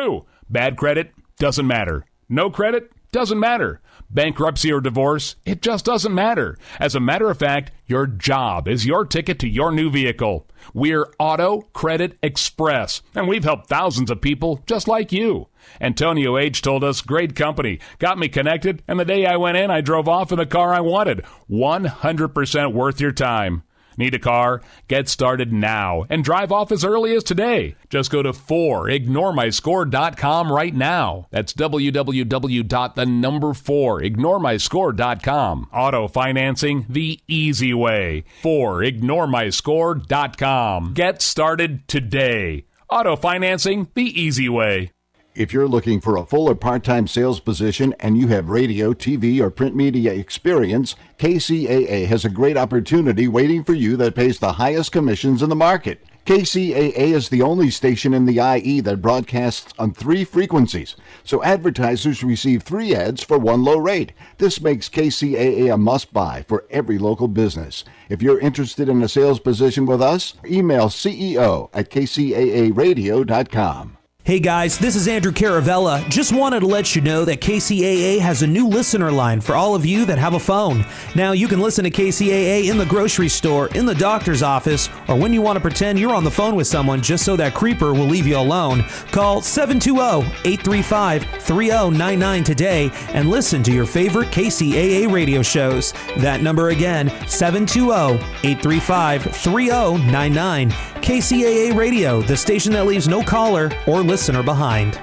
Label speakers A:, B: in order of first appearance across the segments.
A: true. Bad credit doesn't matter. No credit doesn't matter. Bankruptcy or divorce, it just doesn't matter. As a matter of fact, your job is your ticket to your new vehicle. We're Auto Credit Express, and we've helped thousands of people just like you. Antonio H. told us, great company, got me connected, and the day I went in, I drove off in the car I wanted. 100% worth your time. Need a car? Get started now and drive off as early as today. Just go to 4ignoremyscore.com right now. That's www.4ignoremyscore.com. Auto financing the easy way. 4ignoremyscore.com. Get started today. Auto financing the easy way.
B: If you're looking for a full or part-time sales position and you have radio, TV, or print media experience, KCAA has a great opportunity waiting for you that pays the highest commissions in the market. KCAA is the only station in the IE that broadcasts on 3 frequencies, so advertisers receive 3 ads for 1 low rate. This makes KCAA a must-buy for every local business. If you're interested in a sales position with us, email CEO@kcaaradio.com.
C: Hey guys, this is Andrew Caravella. Just wanted to let you know that KCAA has a new listener line for all of you that have a phone. Now you can listen to KCAA in the grocery store, in the doctor's office, or when you want to pretend you're on the phone with someone just so that creeper will leave you alone. Call 720-835-3099 today and listen to your favorite KCAA radio shows. That number again, 720-835-3099. KCAA Radio, the station that leaves no caller or listener behind.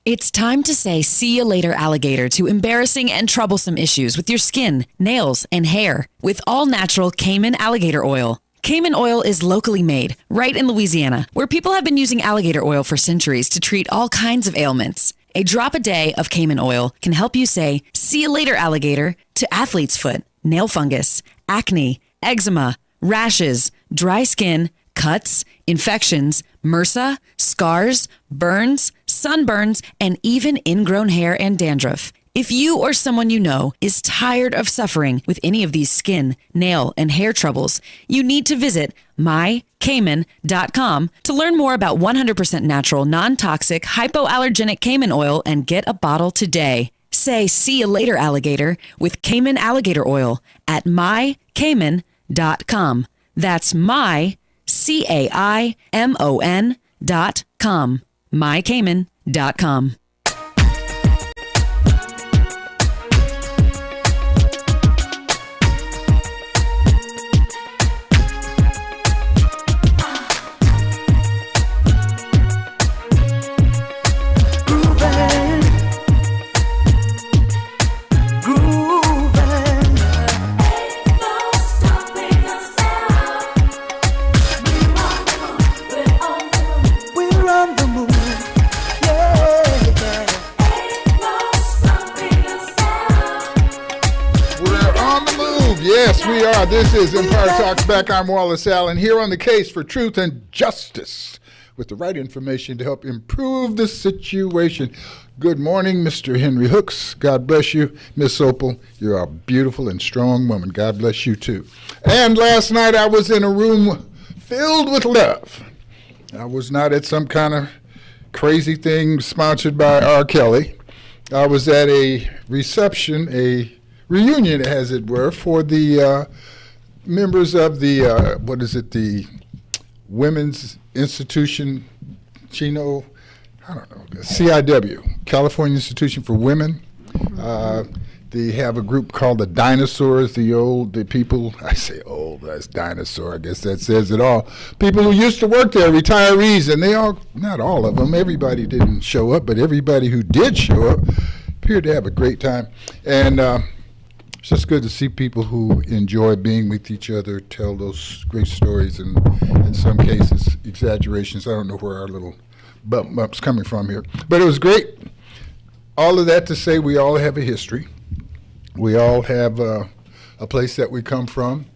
D: It's time to say see you later, alligator, to embarrassing and troublesome issues with your skin, nails, and hair with all-natural Cayman alligator oil. Cayman oil is locally made, right in Louisiana, where people have been using alligator oil for centuries to treat all kinds of ailments. A drop a day of Cayman oil can help you say see you later, alligator, to athlete's foot, nail fungus, acne, eczema, rashes, dry skin, cuts, infections, MRSA, scars, burns, sunburns, and even ingrown hair and dandruff. If you or someone you know is tired of suffering with any of these skin, nail, and hair troubles, you need to visit mycayman.com to learn more about 100% natural, non-toxic, hypoallergenic Cayman oil and get a bottle today. Say see you later, alligator, with Cayman alligator oil at mycayman.com. That's mycayman.com. mycayman.com.
E: Yes, we are. This is Empire Talks Back. I'm Wallace Allen here on the case for truth and justice with the right information to help improve the situation. Good morning, Mr. Henry Hooks. God bless you. Miss Opal, you're a beautiful and strong woman. God bless you, too. And last night I was in a room filled with love. I was not at some kind of crazy thing sponsored by R. Kelly. I was at a reception, a reunion, as it were, for the members of the, the Women's Institution, Chino, I don't know, CIW, California Institution for Women. They have a group called the Dinosaurs, the people, I say old, that's dinosaur, I guess that says it all. People who used to work there, retirees, and they all, not all of them, everybody didn't show up, but everybody who did show up appeared to have a great time. And it's just good to see people who enjoy being with each other, tell those great stories, and in some cases, exaggerations. I don't know where our little bump's coming from here. But it was great. All of that to say we all have a history. We all have a place that we come from.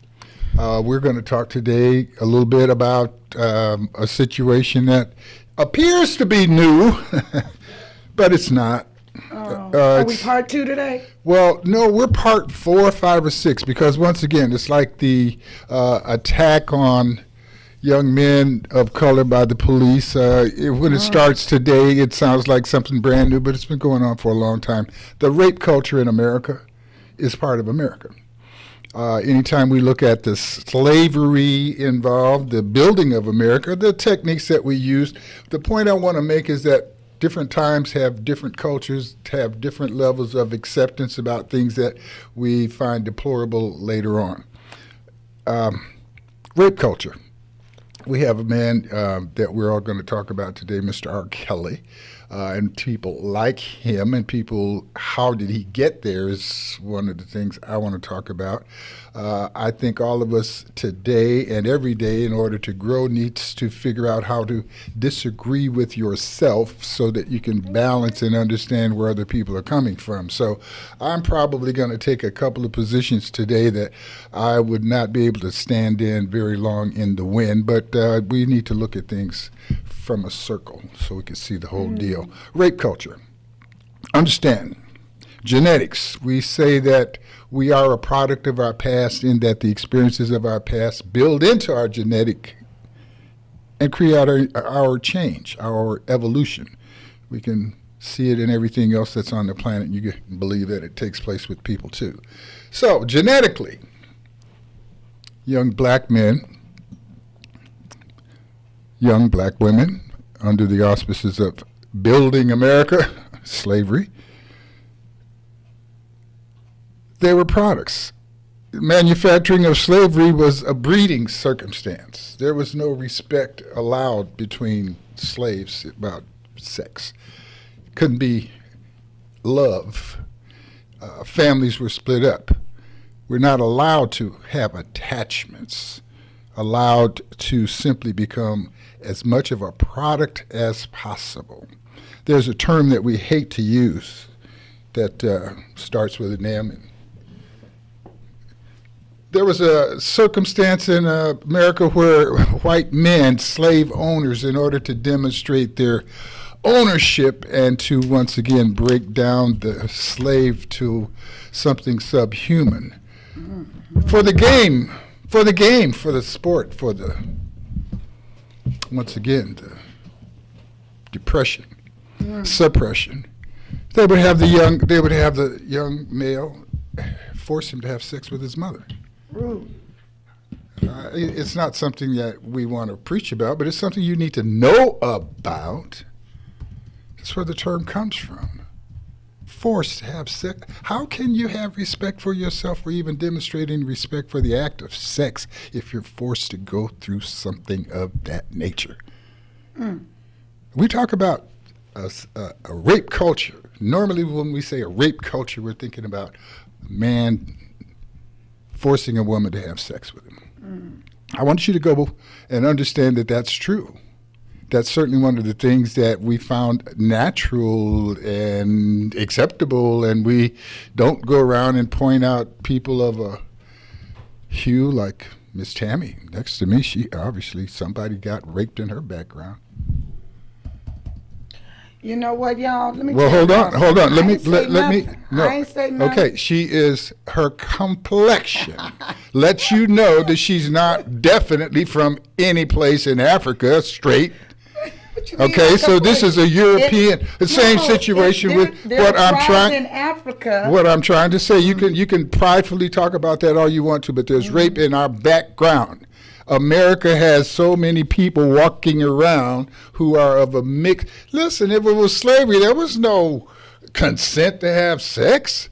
E: We're going to talk today a little bit about a situation that appears to be new, but it's not.
F: Are we part 2 today?
E: Well, no, we're part 4, 5, or 6 because once again, it's like the attack on young men of color by the police. When it starts today, it sounds like something brand new, but it's been going on for a long time. The rape culture in America is part of America. Anytime we look at the slavery involved, the building of America, the techniques that we used, the point I want to make is that different times have different cultures, have different levels of acceptance about things that we find deplorable later on. Rape culture. We have a man that we're all going to talk about today, Mr. R. Kelly, and people like him and people, how did he get there is one of the things I want to talk about. I think all of us today and every day, in order to grow, needs to figure out how to disagree with yourself so that you can balance and understand where other people are coming from. So I'm probably going to take a couple of positions today that I would not be able to stand in very long in the wind, but we need to look at things from a circle so we can see the whole deal. Rape culture. Understand, genetics. We say that we are a product of our past, in that the experiences of our past build into our genetic and create our change, our evolution. We can see it in everything else that's on the planet. You can believe that it takes place with people too. So genetically, young black men, young black women, under the auspices of building America, slavery, they were products. Manufacturing of slavery was a breeding circumstance. There was no respect allowed between slaves about sex. Couldn't be love. Families were split up. We're not allowed to have attachments, allowed to simply become as much of a product as possible. There's a term that we hate to use that starts with an M. And there was a circumstance in America where white men, slave owners, in order to demonstrate their ownership and to once again break down the slave to something subhuman, for the game, for the sport, for the, once again, the depression, suppression. They would have the young male force him to have sex with his mother. It's not something that we want to preach about, but it's something you need to know about. That's where the term comes from. Forced to have sex. How can you have respect for yourself or even demonstrating respect for the act of sex if you're forced to go through something of that nature? We talk about a rape culture. Normally when we say a rape culture, we're thinking about a man forcing a woman to have sex with him. I want you to go and understand that that's true. That's certainly one of the things that we found natural and acceptable, and we don't go around and point out people of a hue like Miss Tammy next to me. She obviously, somebody got raped in her background.
F: You know what, y'all? Let me.
E: Well, hold on. Let me. No.
F: I ain't say nothing.
E: Okay, her complexion lets you know that she's not definitely from any place in Africa, straight. Okay, so this is a European, same situation with what I'm trying.
F: In Africa.
E: What I'm trying to say, you can pridefully talk about that all you want to, but there's rape in our background. America has so many people walking around who are of a mix. Listen, if it was slavery, there was no consent to have sex.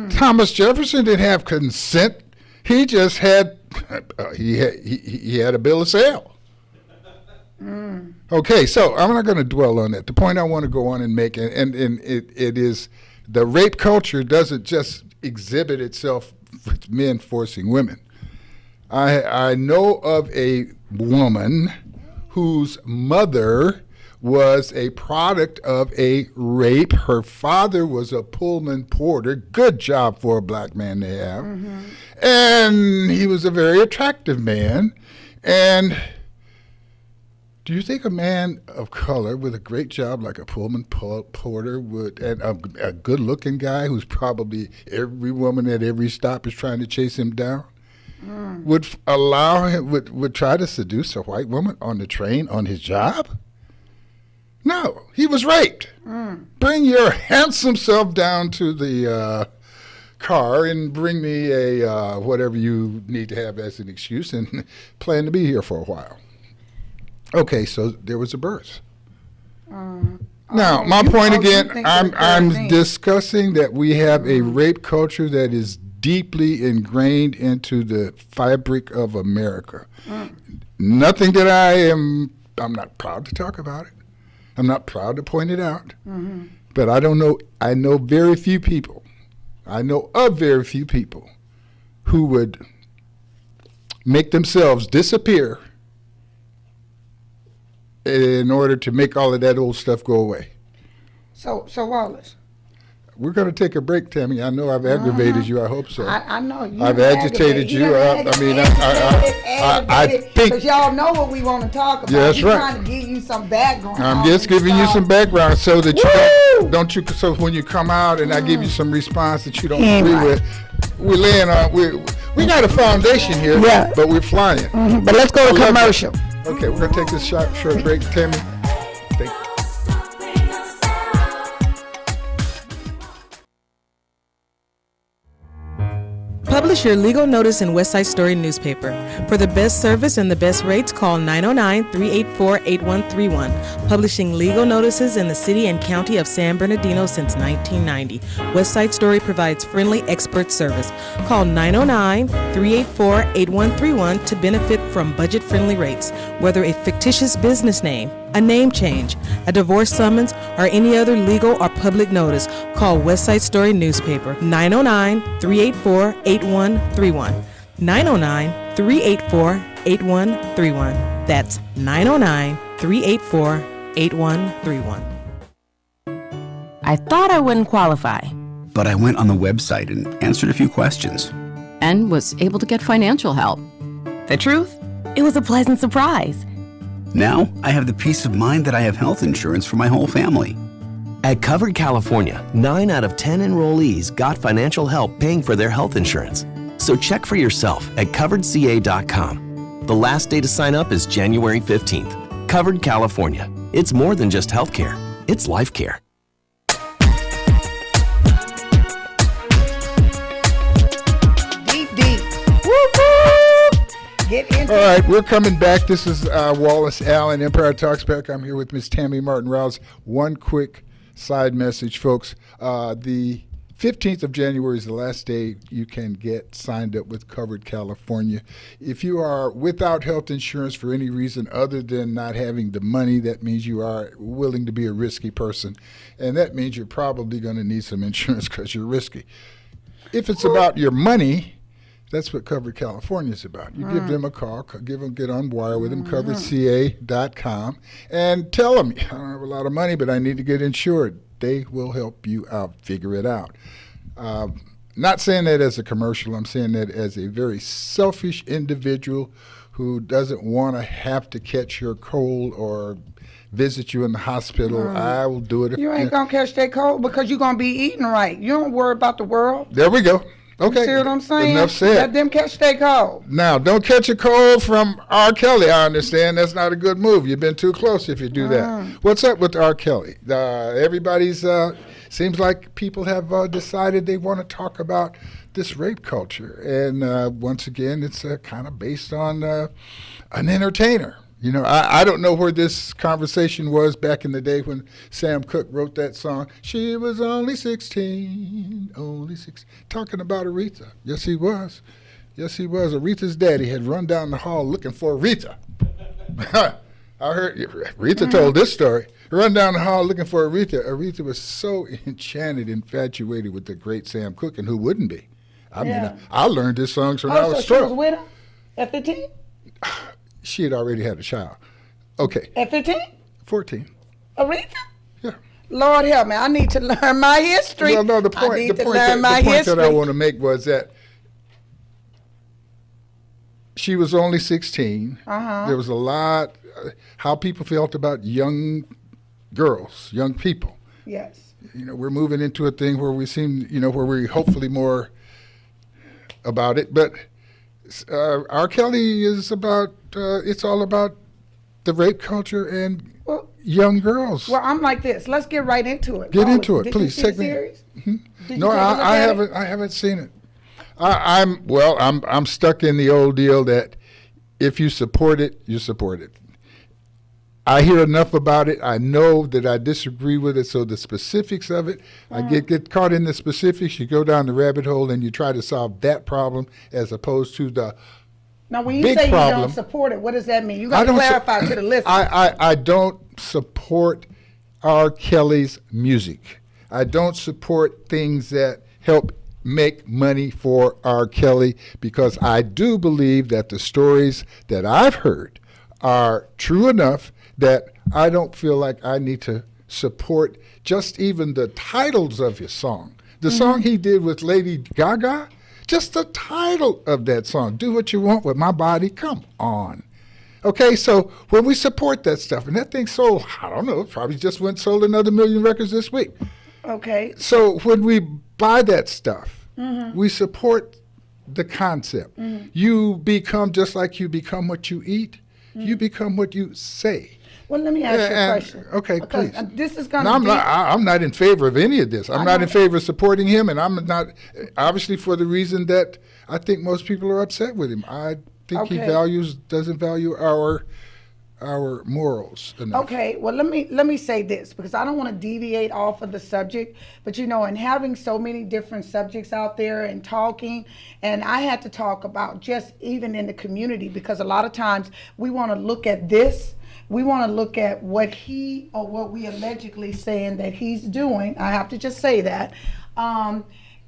E: Thomas Jefferson didn't have consent. He just had he had a bill of sale. Okay, so I'm not going to dwell on that. The point I want to go on and make, and it is, the rape culture doesn't just exhibit itself with men forcing women. I know of a woman whose mother was a product of a rape. Her father was a Pullman porter. Good job for a black man to have. And he was a very attractive man. And do you think a man of color with a great job like a Pullman porter would, and a good-looking guy who's probably every woman at every stop is trying to chase him down? would allow him, would try to seduce a white woman on the train on his job? No, he was raped. Bring your handsome self down to the car and bring me a whatever you need to have as an excuse and plan to be here for a while. Okay, so there was a birth. Now, my point again, I'm discussing that we have a rape culture that is deeply ingrained into the fabric of America. Nothing that I'm not proud to talk about it. I'm not proud to point it out. But I know very few people. I know of very few people who would make themselves disappear in order to make all of that old stuff go away.
F: So Wallace.
E: We're going to take a break, Tammy. I know I've aggravated you. I hope so.
F: I know you.
E: I've agitated you. I think.
F: Because y'all know what we want to talk about.
E: Yeah, that's right.
F: Trying to give you some background.
E: I'm just giving you some background so that you don't you. So when you come out and I give you some response that you don't agree with, we're laying on. We got a foundation here, but we're flying.
F: But let's go to commercial.
E: Okay, we're going to take this short break. Tammy, thank you.
G: Publish your legal notice in Westside Story newspaper. For the best service and the best rates, call 909-384-8131. Publishing legal notices in the city and county of San Bernardino since 1990. Westside Story provides friendly expert service. Call 909-384-8131 to benefit from budget-friendly rates. Whether a fictitious business name, a name change, a divorce summons, or any other legal or public notice, call Westside Story newspaper 909-384-8131. 909-384-8131. That's 909-384-8131.
H: I thought I wouldn't qualify.
I: But I went on the website and answered a few questions.
H: And was able to get financial help. The truth? It was a pleasant surprise.
I: Now I have the peace of mind that I have health insurance for my whole family.
J: At Covered California, 9 out of 10 enrollees got financial help paying for their health insurance. So check for yourself at coveredca.com. The last day to sign up is January 15th. Covered California. It's more than just health care. It's life care.
E: All right, we're coming back. This is Wallace Allen, Empire Talks Back. I'm here with Miss Tammy Martin Rouse. One quick side message, folks. The 15th of January is the last day you can get signed up with Covered California. If you are without health insurance for any reason other than not having the money, that means you are willing to be a risky person. And that means you're probably going to need some insurance because you're risky. If it's about your money, that's what Covered California is about. You give them a call, get on wire with them, coveredca.com, and tell them, I don't have a lot of money, but I need to get insured. They will help you out, figure it out. Not saying that as a commercial. I'm saying that as a very selfish individual who doesn't want to have to catch your cold or visit you in the hospital. I will do it.
F: You ain't going to catch that cold because you're going to be eating right. You don't worry about the world.
E: There we go. Okay.
F: You see what I'm saying?
E: Enough said.
F: Let them catch their cold.
E: Now, don't catch a cold from R. Kelly. I understand that's not a good move. You've been too close if you do that. What's up with R. Kelly? Everybody's, seems like people have decided they want to talk about this rape culture. And once again, it's kind of based on an entertainer. You know, I don't know where this conversation was back in the day when Sam Cooke wrote that song. She was only 16, only 16. Talking about Aretha. Yes, he was. Yes, he was. Aretha's daddy had run down the hall looking for Aretha. I heard Aretha told this story. Run down the hall looking for Aretha. Aretha was so enchanted, infatuated with the great Sam Cooke, and who wouldn't be? I mean, I learned this song when I was 12.
F: She was with him at 15?
E: She had already had a child. Okay.
F: At 15?
E: 14.
F: Aretha?
E: Yeah.
F: Lord help me. I need to learn my history.
E: Well, no, the point that I want to make was that she was only 16. There was a lot, how people felt about young girls, young people.
F: Yes.
E: You know, we're moving into a thing where we seem, where we're hopefully more about it. But R. Kelly is about, it's all about the rape culture and young girls.
F: Well, I'm like this. Let's get right into it.
E: Get into it,
F: Did
E: please.
F: You see the series?
E: No, I haven't. I haven't seen it. I'm stuck in the old deal that if you support it, you support it. I hear enough about it. I know that I disagree with it. So the specifics of it, I get caught in the specifics. You go down the rabbit hole and you try to solve that problem as opposed to the
F: Now, when you
E: big
F: say
E: problem.
F: you don't support it, what does that mean? You got to clarify to the listener.
E: I don't support R. Kelly's music. I don't support things that help make money for R. Kelly because I do believe that the stories that I've heard are true enough that I don't feel like I need to support just even the titles of his song. The song he did with Lady Gaga, just the title of that song, Do What You Want With My Body, come on. Okay, so when we support that stuff, and that thing sold, I don't know, probably just sold another 1 million records this week.
F: Okay.
E: So when we buy that stuff, we support the concept. You become just like you become what you eat, you become what you say.
F: Well, let me ask you a question.
E: Okay,
F: because
E: please.
F: This is going
E: No,
F: to
E: I'm not in favor of any of this. I'm not in favor of supporting him, and I'm not, obviously for the reason that I think most people are upset with him. I think he doesn't value our morals enough.
F: Okay, well, let me say this, because I don't want to deviate off of the subject, but and having so many different subjects out there and talking, and I had to talk about just even in the community, because a lot of times we want to look at this. We want to look at what he or what we allegedly saying that he's doing. I have to just say that.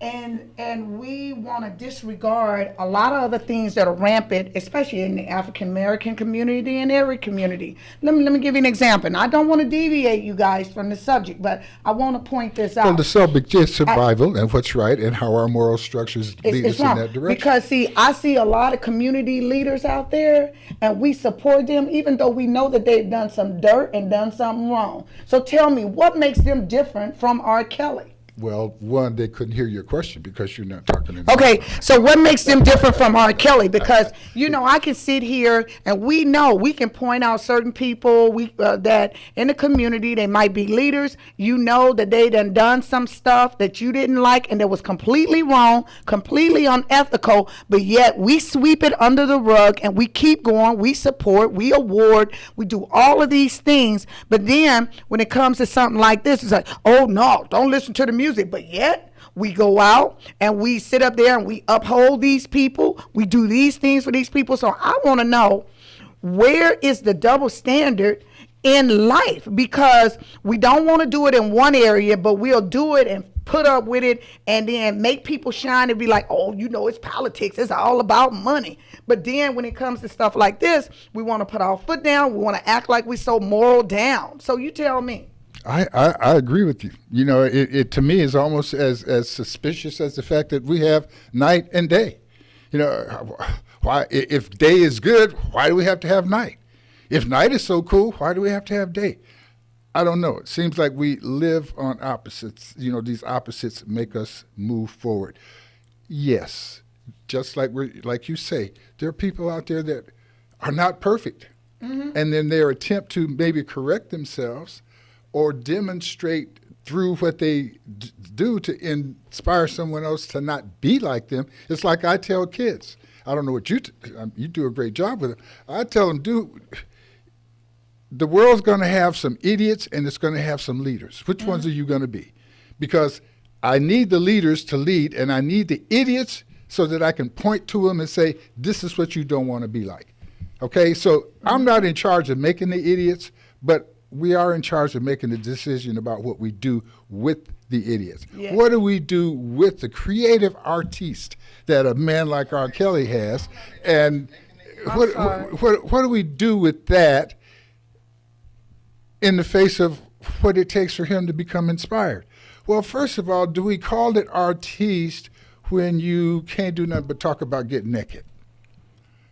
F: And we want to disregard a lot of other things that are rampant, especially in the African American community and every community. Let me give you an example. And I don't want to deviate you guys from the subject, but I want to point this out.
E: Well, the subject is survival and what's right and how our moral structures lead us in that direction.
F: Because I see a lot of community leaders out there, and we support them even though we know that they've done some dirt and done something wrong. So tell me, what makes them different from R. Kelly?
E: Well, one, they couldn't hear your question because you're not talking to them.
F: Okay, so what makes them different from R. Kelly? Because, I can sit here and we can point out certain people that in the community, they might be leaders. That they done some stuff that you didn't like and that was completely wrong, completely unethical, but yet we sweep it under the rug and we keep going, we support, we award, we do all of these things. But then when it comes to something like this, it's like, oh no, don't listen to the music. But yet we go out and we sit up there and we uphold these people. We do these things for these people. So I want to know, where is the double standard in life? Because we don't want to do it in one area, but we'll do it and put up with it and then make people shine and be like, oh, it's politics. It's all about money. But then when it comes to stuff like this, we want to put our foot down. We want to act like we're so moral down. So you tell me.
E: I agree with you. It to me is almost as suspicious as the fact that we have night and day. Why, if day is good, why do we have to have night? If night is so cool, why do we have to have day? I don't know. It seems like we live on opposites. These opposites make us move forward. Yes, just like you say, there are people out there that are not perfect, and then their attempt to maybe correct themselves or demonstrate through what they do to inspire someone else to not be like them. It's like I tell kids, I don't know what you do a great job with it. I tell them, the world's going to have some idiots and it's going to have some leaders. Which ones are you going to be? Because I need the leaders to lead and I need the idiots so that I can point to them and say, this is what you don't want to be like. Okay, so I'm not in charge of making the idiots, but we are in charge of making the decision about what we do with the idiots. Yeah. What do we do with the creative artiste that a man like R. Kelly has? And what do we do with that in the face of what it takes for him to become inspired? Well, first of all, do we call it artiste when you can't do nothing but talk about getting naked?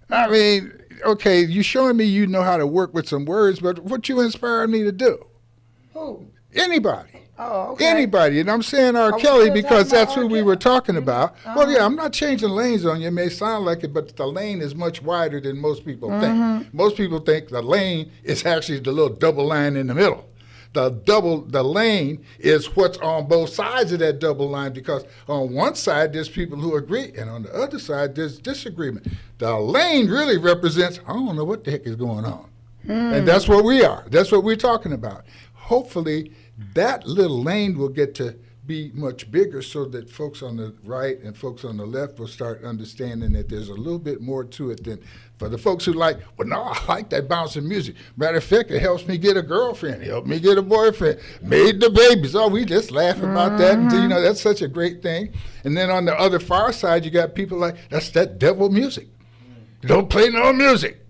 E: I mean, okay, you're showing me you know how to work with some words, but what you inspired me to do?
F: Who?
E: Anybody.
F: Oh, okay.
E: Anybody. And I'm saying R.
F: Are we
E: Kelly
F: still
E: because
F: talking about
E: that's who
F: R.
E: we
F: Kelly?
E: were talking about.
F: Uh-huh.
E: Well, yeah, I'm not changing lanes on you. It may sound like it, but the lane is much wider than most people think. Most people think the lane is actually the little double line in the middle. The lane is what's on both sides of that double line, because on one side there's people who agree and on the other side there's disagreement. The lane really represents, I don't know what the heck is going on. And that's what we are. That's what we're talking about. Hopefully that little lane will get to be much bigger so that folks on the right and folks on the left will start understanding that there's a little bit more to it than for the folks who like, well, no, I like that bouncing music. Matter of fact, it helps me get a girlfriend, it helped me get a boyfriend, made the babies. Oh, we just laugh about that. And, you know, that's such a great thing. And then on the other far side, you got people like, that's that devil music. Don't play no music.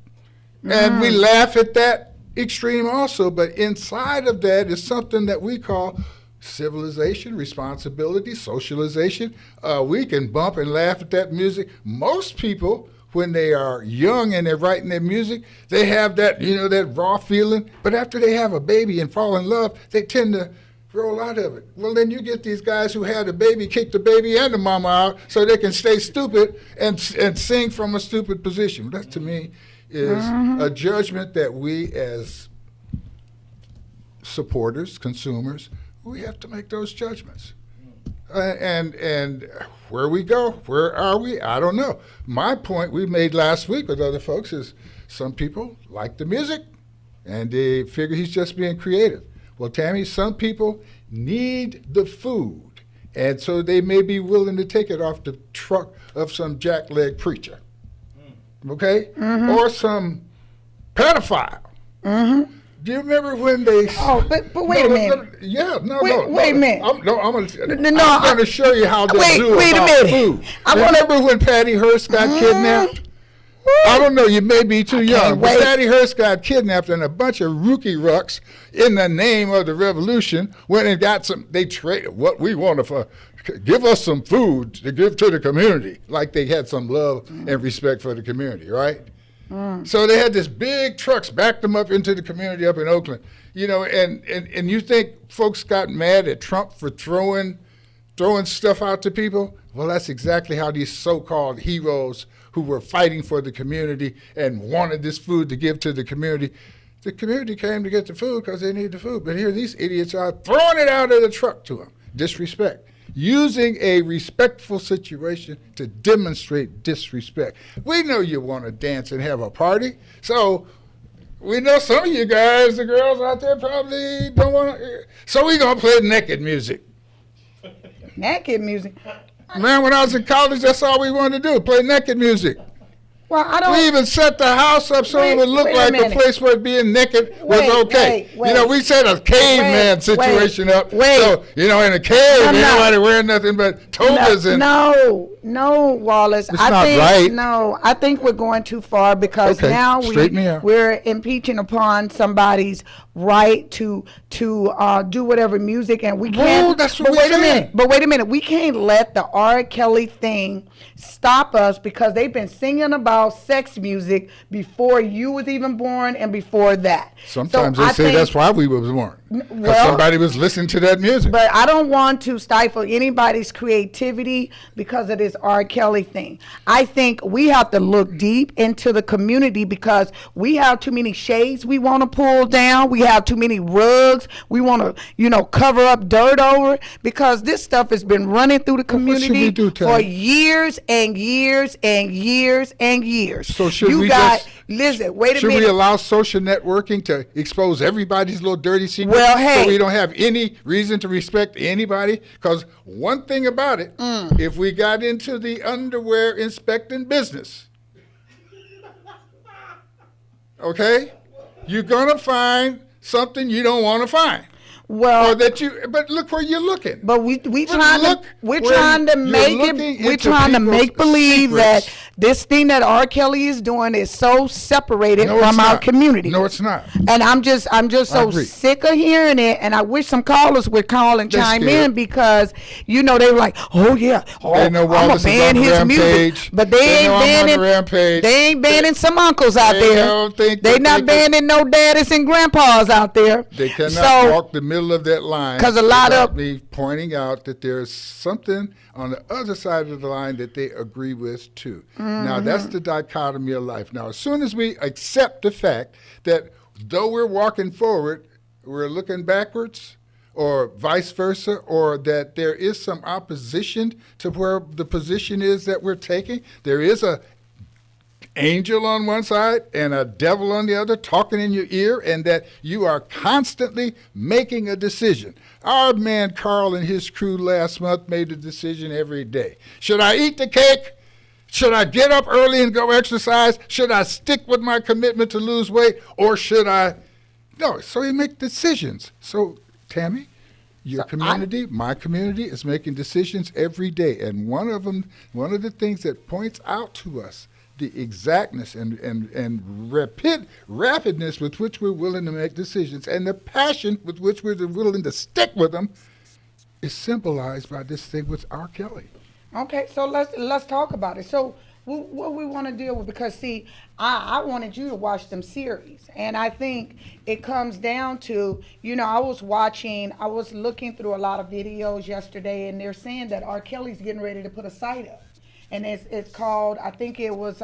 E: And we laugh at that extreme also, but inside of that is something that we call civilization, responsibility, socialization. We can bump and laugh at that music. Most people, when they are young and they're writing their music, they have that, you know, that raw feeling. But after they have a baby and fall in love, they tend to roll out of it. Well, then you get these guys who had a baby, kick the baby and the mama out so they can stay stupid and sing from a stupid position. That, to me, is a judgment that we as supporters, consumers, we have to make those judgments. And where we go, where are we? I don't know. My point we made last week with other folks is some people like the music and they figure he's just being creative. Well, Tammy, some people need the food, and so they may be willing to take it off the truck of some jackleg preacher, okay? Or some pedophile. Do you remember when they?
F: Oh, but wait a minute. Wait a minute.
E: I'm going to show you how they do
F: wait
E: about
F: a minute.
E: food. Remember when Patty Hearst got kidnapped? I don't know, you may be too young, but Patty Hearst got kidnapped and a bunch of rookie rucks in the name of the revolution went and got they traded what we wanted for, give us some food to give to the community, like they had some love and respect for the community, right? So they had this big trucks, backed them up into the community up in Oakland, you know, and you think folks got mad at Trump for throwing stuff out to people? Well, that's exactly how these so-called heroes who were fighting for the community and wanted this food to give to the community came to get the food because they need the food. But here these idiots are throwing it out of the truck to them. Disrespect. Using a respectful situation to demonstrate disrespect. We know you want to dance and have a party, so we know some of you guys, the girls out there, probably don't want to. So we're going to play naked music.
F: Naked music?
E: Man, when I was in college, that's all we wanted to do, play naked music.
F: Well, I don't.
E: We even set the house up so it would look like a place where being naked was okay. You know, we set a caveman situation up. So, you know, in a cave, ain't nobody wearing nothing but togas and.
F: No, Wallace.
E: It's not right.
F: No, I think we're going too far because now we're impeaching upon somebody's right to do whatever music, and we can't.
E: Well, that's what we're saying.
F: But wait a minute. We can't let the R. Kelly thing stop us because they've been singing about sex music before you was even born and before that.
E: Sometimes they say that's why we was born. Because somebody was listening to that music.
F: But I don't want to stifle anybody's creativity because of this R. Kelly thing. I think we have to look deep into the community because we have too many shades we want to pull down. We have too many rugs we want to, cover up dirt over because this stuff has been running through the community for years and years and years and years.
E: So should we allow social networking to expose everybody's little dirty secrets?
F: Well, hey.
E: So we don't have any reason to respect anybody? Because one thing about it, if we got into the underwear inspecting business, okay, you're going to find something you don't want to find.
F: Well,
E: but look where you're looking.
F: But we're trying to make believe that this thing that R. Kelly is doing is so separated from our community.
E: No, it's not.
F: And I'm just so sick of hearing it. And I wish some callers would call and chime in because they were like, oh yeah, I'm gonna ban his music, but they ain't banning some uncles out there. They're not banning no daddies and grandpas out there.
E: They cannot walk the the middle of that line.
F: 'Cause a lot
E: without
F: of-
E: me pointing out that there's something on the other side of the line that they agree with too. Now that's the dichotomy of life. Now as soon as we accept the fact that though we're walking forward, we're looking backwards, or vice versa, or that there is some opposition to where the position is that we're taking, there is a angel on one side and a devil on the other talking in your ear, and that you are constantly making a decision. Our man Carl and his crew last month made a decision every day. Should I eat the cake? Should I get up early and go exercise? Should I stick with my commitment to lose weight? Or should I? No, so you make decisions. So, Tammy, your community, my community is making decisions every day. And one of the things that points out to us the exactness and rapidness with which we're willing to make decisions and the passion with which we're willing to stick with them is symbolized by this thing with R. Kelly.
F: Okay, so let's talk about it. So what we want to deal with, because see, I wanted you to watch them series, and I think it comes down to, I was looking through a lot of videos yesterday, and they're saying that R. Kelly's getting ready to put a site up, and it's called, I think it was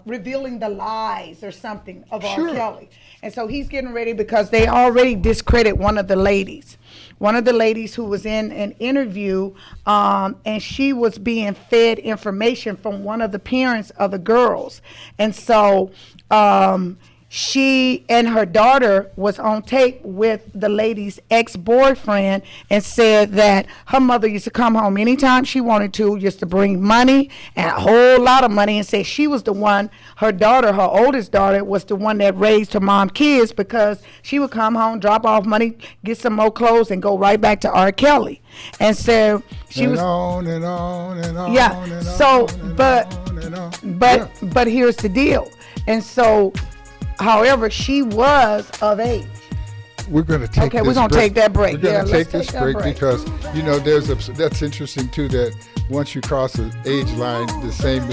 F: Revealing the Lies or something of R. Kelly, and so he's getting ready because they already discredit one of the ladies who was in an interview, and she was being fed information from one of the parents of the girls. And so she and her daughter was on tape with the lady's ex-boyfriend and said that her mother used to come home anytime she wanted to, used to bring money and a whole lot of money, and said she was the one, her oldest daughter, was the one that raised her mom kids, because she would come home, drop off money, get some more clothes, and go right back to R. Kelly. And so she was
E: on and on and on.
F: Yeah.
E: And
F: So,
E: on and
F: but
E: on and on.
F: but here's the deal. And so, however, she was of age.
E: We're going to take.
F: Okay,
E: this
F: we're gonna
E: break.
F: take that break.
E: We're going
F: Yeah,
E: to
F: let's
E: take this
F: take that
E: break
F: break.
E: because that's interesting too. That once you cross the age line, the same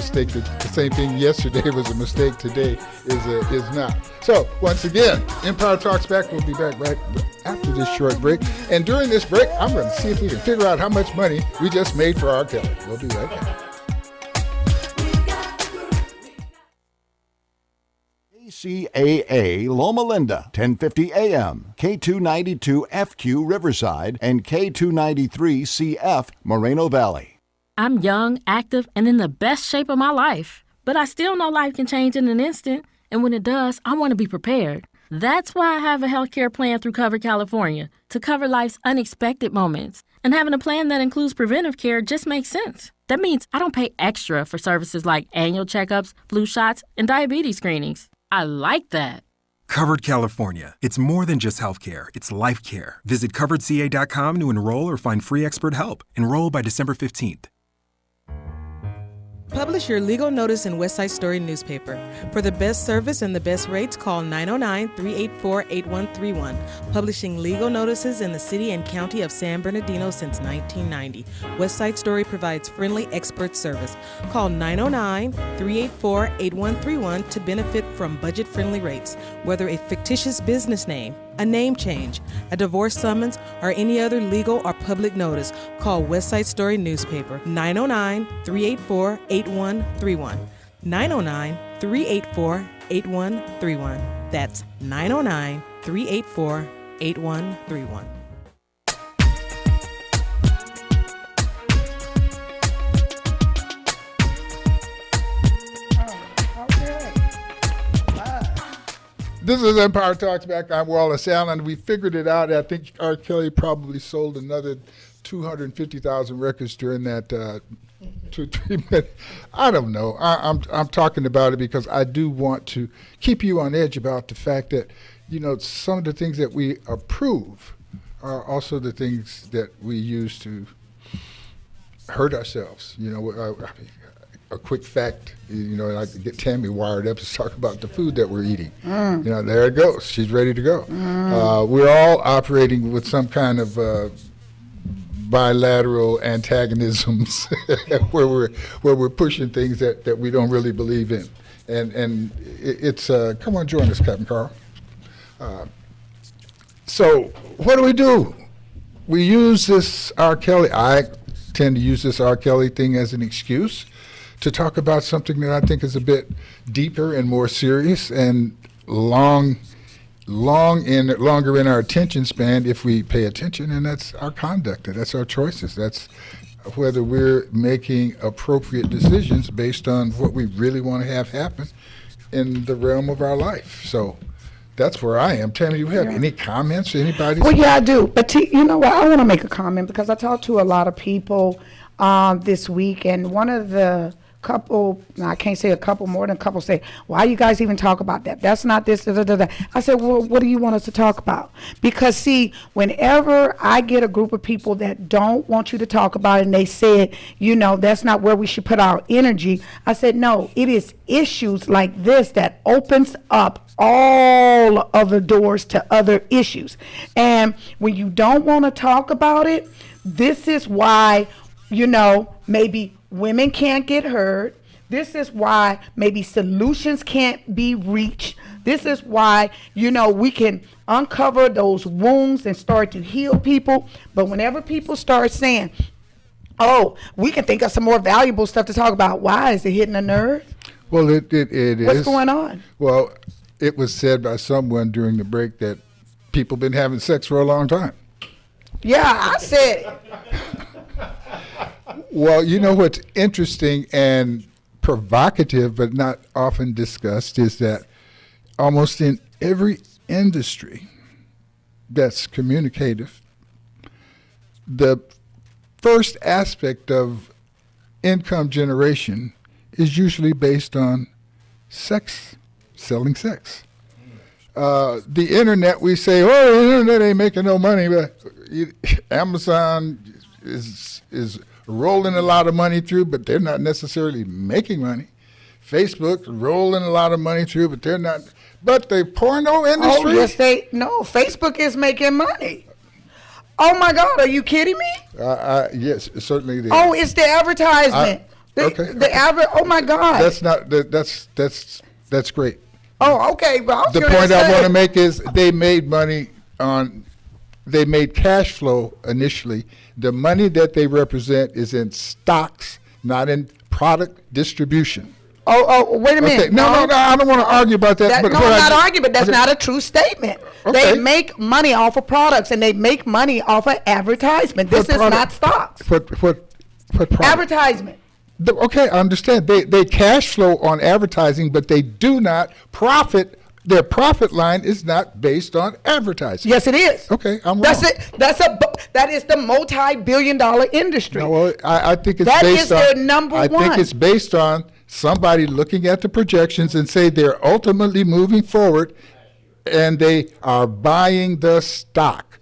E: thing yesterday was a mistake today is not. So once again, Empire Talks Back. We'll be back right after this short break. And during this break, I'm going to see if we can figure out how much money we just made for R. Kelly. We'll be right back.
B: KCAA Loma Linda, 1050 AM, K292 FQ Riverside, and K293 CF Moreno Valley.
K: I'm young, active, and in the best shape of my life. But I still know life can change in an instant, and when it does, I want to be prepared. That's why I have a healthcare plan through Cover California, to cover life's unexpected moments. And having a plan that includes preventive care just makes sense. That means I don't pay extra for services like annual checkups, flu shots, and diabetes screenings. I like that.
L: Covered California. It's more than just healthcare, it's life care. Visit coveredca.com to enroll or find free expert help. Enroll by December 15th.
G: Publish your legal notice in West Side Story newspaper. For the best service and the best rates, call 909-384-8131. Publishing legal notices in the city and county of San Bernardino since 1990. West Side Story provides friendly expert service. Call 909-384-8131 to benefit from budget-friendly rates. Whether a fictitious business name, a name change, a divorce summons, or any other legal or public notice, call West Side Story newspaper 909-384-8131. 909-384-8131. That's 909-384-8131.
E: This is Empire Talks Back. I'm Wallace Allen. We figured it out. I think R. Kelly probably sold another 250,000 records during that 2-3 minutes. I don't know. I'm talking about it because I do want to keep you on edge about the fact that, some of the things that we approve are also the things that we use to hurt ourselves. A quick fact, I could get Tammy wired up to talk about the food that we're eating. There it goes. She's ready to go. We're all operating with some kind of bilateral antagonisms where we're pushing things that we don't really believe in. And it's come on, join us, Captain Carl. So what do? We use this R. Kelly. I tend to use this R. Kelly thing as an excuse to talk about something that I think is a bit deeper and more serious and longer in our attention span if we pay attention, and that's our conduct, and that's our choices. That's whether we're making appropriate decisions based on what we really want to have happen in the realm of our life. So that's where I am. Tammy, you have any comments? Anybody?
F: Well, yeah, I do. But you know what? I want to make a comment because I talked to a lot of people this week, and one of the couple, I can't say a couple, more than a couple, say, why you guys even talk about that? That's not this, da, da, da, da. I said, well, what do you want us to talk about? Because see, whenever I get a group of people that don't want you to talk about it, and they said, you know, that's not where we should put our energy, I said, no, it is issues like this that opens up all of the doors to other issues. And when you don't want to talk about it, this is why, you know, maybe women can't get heard. This is why maybe solutions can't be reached. This is why, you know, we can uncover those wounds and start to heal people. But whenever people start saying, oh, we can think of some more valuable stuff to talk about, why? Is it hitting a nerve?
E: Well, it is.
F: What's going on?
E: Well, it was said by someone during the break that people been having sex for a long time.
F: Yeah, I said.
E: Well, you know what's interesting and provocative but not often discussed is that almost in every industry that's communicative, the first aspect of income generation is usually based on sex, selling sex. The internet, we say, oh, the internet ain't making no money, but Amazon is rolling a lot of money through, but they're not necessarily making money. Facebook rolling a lot of money through, but they're not. But the porno industry.
F: Oh, yes, Facebook is making money. Oh my God, are you kidding me?
E: Yes, certainly.
F: Oh, it's the advertisement. Oh my God.
E: That's great.
F: Oh, okay. But
E: the point I want to make is they made cash flow initially. The money that they represent is in stocks, not in product distribution.
F: Oh, wait a minute.
E: Okay. No, I don't want to argue about that.
F: I'm not arguing, but that's not a true statement. Okay. They make money off of products, and they make money off of advertisement. This is not stocks.
E: What product?
F: Advertisement.
E: Okay, I understand. They cash flow on advertising, but they do not profit. Their profit line is not based on advertising.
F: Yes, it is.
E: Okay, I'm wrong.
F: That's it. That is the multi-billion-dollar industry.
E: No, well, I think it's
F: that
E: based
F: is their number one.
E: I think it's based on somebody looking at the projections and say they're ultimately moving forward, and they are buying the stock.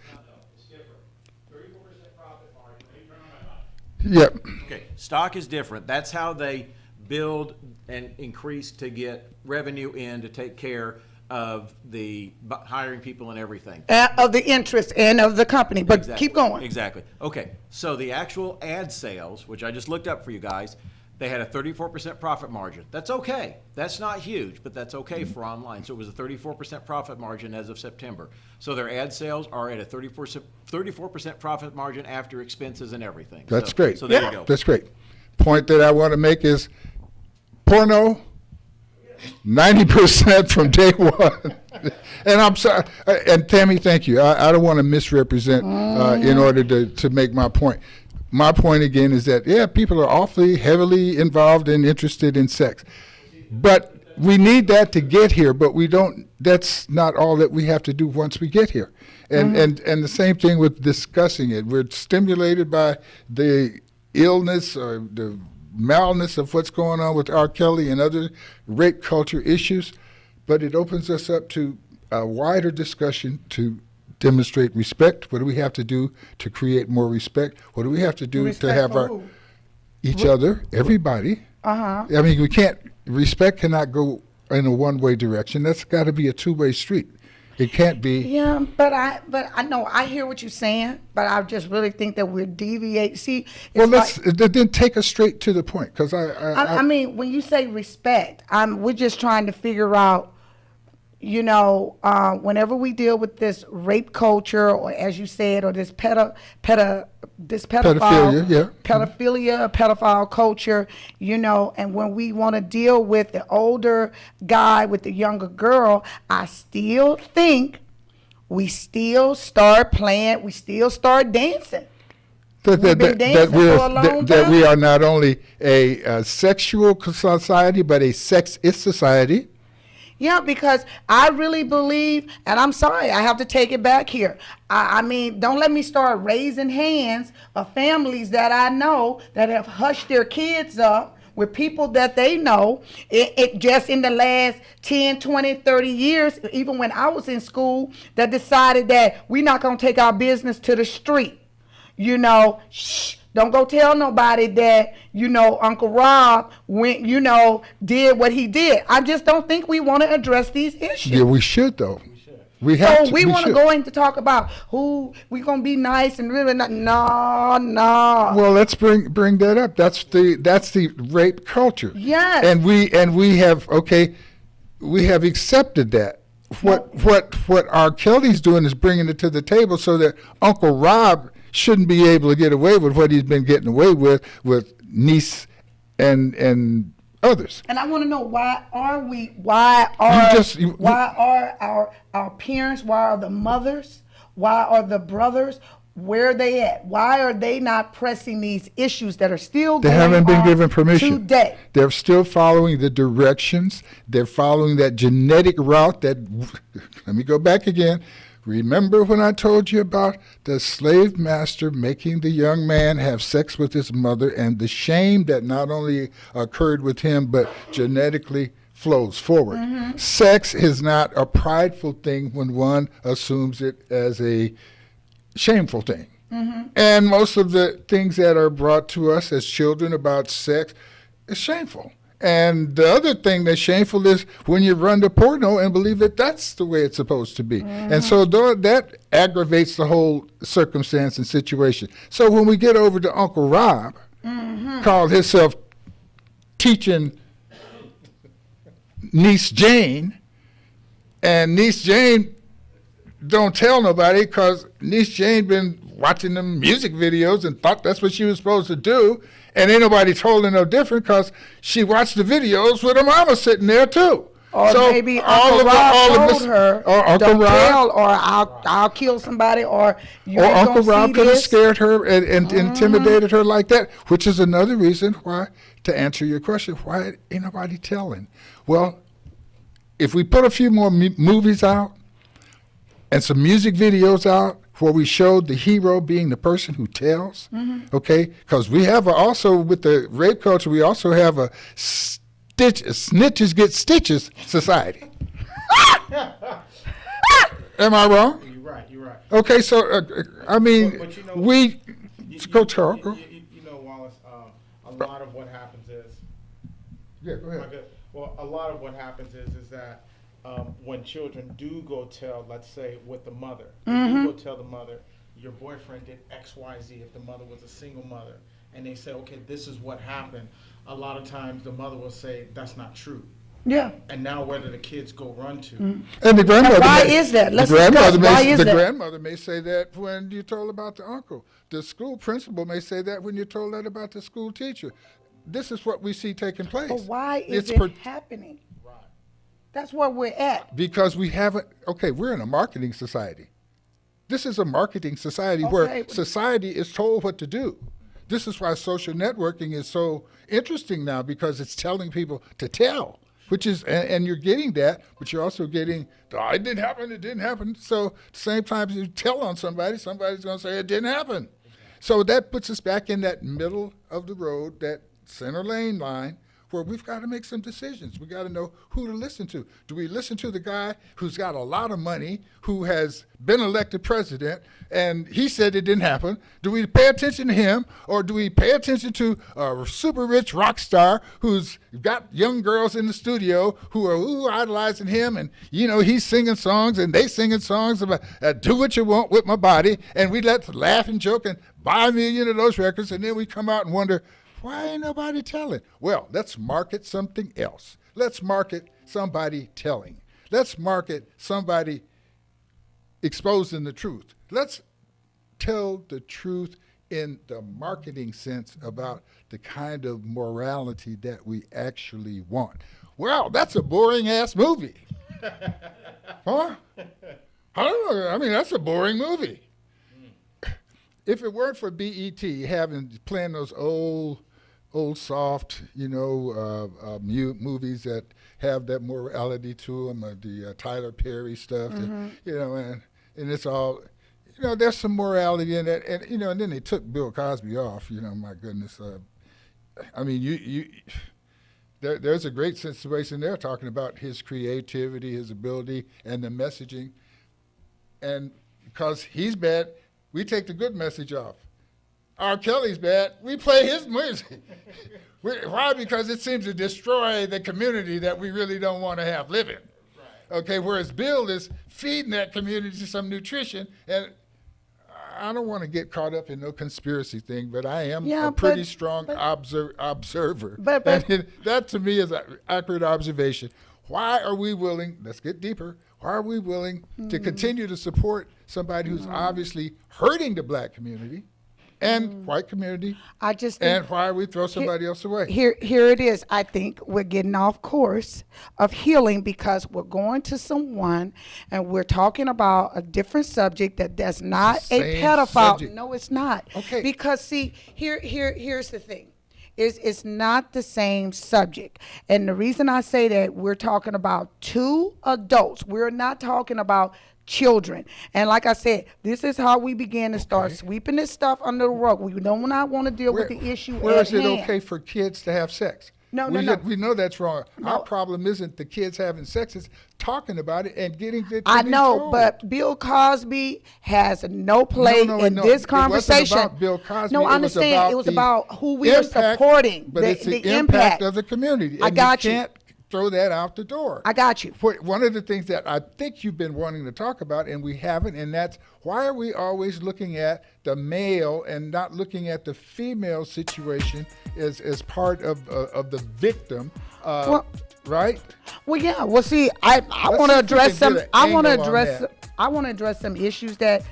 E: Yep.
M: Okay, stock is different. That's how they build and increase to get revenue in to take care of the hiring people and everything.
F: Of the interest and of the company, but
M: exactly.
F: Keep going.
M: Exactly. Okay, so the actual ad sales, which I just looked up for you guys, they had a 34% profit margin. That's okay. That's not huge, but that's okay for online. So it was a 34% profit margin as of September. So their ad sales are at a 34% profit margin after expenses and everything.
E: That's great.
M: So there you go.
E: That's great. Point that I want to make is porno, 90% from day one. And I'm sorry. And Tammy, thank you. I don't want to misrepresent in order to make my point. My point again is that, yeah, people are awfully heavily involved and interested in sex. But we need that to get here, but we don't, that's not all that we have to do once we get here. And and the same thing with discussing it. We're stimulated by the illness or the malness of what's going on with R. Kelly and other rape culture issues, but it opens us up to a wider discussion to demonstrate respect. What do we have to do to create more respect? What do we have to do to have each other, everybody? I mean, respect cannot go in a one-way direction. That's got to be a two-way street. It can't be.
F: Yeah, but I know, I hear what you're saying, but I just really think that we're deviating. See,
E: then take us straight to the point, because
F: I mean, when you say respect, we're just trying to figure out you know, whenever we deal with this rape culture, or as you said, or this pedophile culture, you know, and when we want to deal with the older guy with the younger girl, I still think we still start playing, we still start dancing.
E: That we are not only a sexual society, but a sexist society.
F: Yeah, because I really believe, and I'm sorry, I have to take it back here. I mean, don't let me start raising hands of families that I know that have hushed their kids up with people that they know. It just in the last 10, 20, 30 years, even when I was in school, that decided that we're not going to take our business to the street. You know, shh. Don't go tell nobody that, you know, Uncle Rob went, you know, did what he did. I just don't think we want to address these issues.
E: Yeah, we should, though. We have to.
F: We want to go in to talk about who we going to be nice and really not. No.
E: Well, let's bring that up. That's the rape culture.
F: Yes.
E: And we have accepted that. What R. Kelly's doing is bringing it to the table so that Uncle Rob shouldn't be able to get away with what he's been getting away with niece and others.
F: And I want to know why are our parents, why are the mothers, why are the brothers, where are they at? Why are they not pressing these issues that are still going on? They haven't been given permission today.
E: They're still following the directions. They're following that genetic route that, let me go back again. Remember when I told you about the slave master making the young man have sex with his mother and the shame that not only occurred with him but genetically flows forward? Mm-hmm. Sex is not a prideful thing when one assumes it as a shameful thing. Mm-hmm. And most of the things that are brought to us as children about sex is shameful. And the other thing that's shameful is when you run to porno and believe that that's the way it's supposed to be. Mm-hmm. And so that aggravates the whole circumstance and situation. So when we get over to Uncle Rob, mm-hmm. called himself teaching niece Jane, and niece Jane don't tell nobody because niece Jane been watching them music videos and thought that's what she was supposed to do. And ain't nobody told her no different because she watched the videos with her mama sitting there too.
F: Or so maybe Uncle Rob told her, don't tell, or I'll kill somebody, or you ain't
E: Uncle Rob could have scared her and
F: mm-hmm.
E: intimidated her like that, which is another reason why, to answer your question, why ain't nobody telling? Well, if we put a few more movies out and some music videos out, where we showed the hero being the person who tells, mm-hmm. okay? Because we have also, with the rape culture, we also have a snitches get stitches society. Am I wrong?
N: You're right.
E: Okay, so, I mean,
N: but you know,
E: go, Charles.
N: You know, Wallace, a lot of what happens is...
E: Yeah, go ahead.
N: Well, a lot of what happens is that when children do go tell, let's say, with the mother, mm-hmm. they do go tell the mother, your boyfriend did X, Y, Z, if the mother was a single mother, and they say, okay, this is what happened. A lot of times the mother will say, that's not true.
F: Yeah.
N: And now where do the kids go run to?
F: Mm-hmm.
E: And the grandmother
F: is that? Let's discuss.
E: The grandmother may say that when you told about the uncle. The school principal may say that when you told that about the school teacher. This is what we see taking place.
F: But why is it happening? That's where we're at.
E: Because we haven't, we're in a marketing society. This is a marketing society where society is told what to do. This is why social networking is so interesting now, because it's telling people to tell, which is, and you're getting that, but you're also getting, it didn't happen. So at the same time you tell on somebody's going to say it didn't happen. So that puts us back in that middle of the road, that center lane line, where we've got to make some decisions. We got to know who to listen to. Do we listen to the guy who's got a lot of money, who has been elected president, and he said it didn't happen? Do we pay attention to him, or do we pay attention to a super rich rock star who's got young girls in the studio who are idolizing him, and he's singing songs and they singing songs about do what you want with my body, and we let's laugh and joke and buy 1 million of those records, and then we come out and wonder, why ain't nobody telling? Well, let's market something else. Let's market somebody telling. Let's market somebody exposing the truth. Let's tell the truth in the marketing sense about the kind of morality that we actually want. Well, that's a boring ass movie. Huh? I don't know. I mean, that's a boring movie. If it weren't for BET playing those old soft, movies that have that morality to them, the Tyler Perry stuff, and it's all, there's some morality in that, and and then they took Bill Cosby off. My goodness. I mean, there's a great situation there talking about his creativity, his ability, and the messaging, and because he's bad, we take the good message off. R. Kelly's bad, we play his music. Why? Because it seems to destroy the community that we really don't want to have living. Right. Okay, whereas Bill is feeding that community some nutrition, and I don't want to get caught up in no conspiracy thing, but I am a pretty strong observer. But that to me is an accurate observation. Why are we willing, let's get deeper, why are we willing to continue to support somebody who's obviously hurting the black community and white community? I just think, and why we throw somebody else away?
F: Here it is. I think we're getting off course of healing because we're going to someone and we're talking about a different subject that's not a pedophile. Subject. No, it's not. Okay. Because see, here's the thing. It's not the same subject. And the reason I say that, we're talking about two adults. We're not talking about children. And like I said, this is how we began to start sweeping this stuff under the rug. We do not want to deal with the issue at hand.
E: Where is it okay for kids to have sex?
F: No.
E: We know that's wrong. No. Our problem isn't the kids having sex, it's talking about it and getting it to
F: I know,
E: told.
F: But Bill Cosby has no place in this conversation.
E: It wasn't about Bill Cosby.
F: No, I understand. It was about who we are supporting.
E: But it's the impact of the community. And
F: I got
E: you. Can't throw that out the door.
F: I got you.
E: One of the things that I think you've been wanting to talk about, and we haven't, and that's why are we always looking at the male and not looking at the female situation as part of the victim, right?
F: Well, yeah. Well, see, I want to address some. I want to address some issues that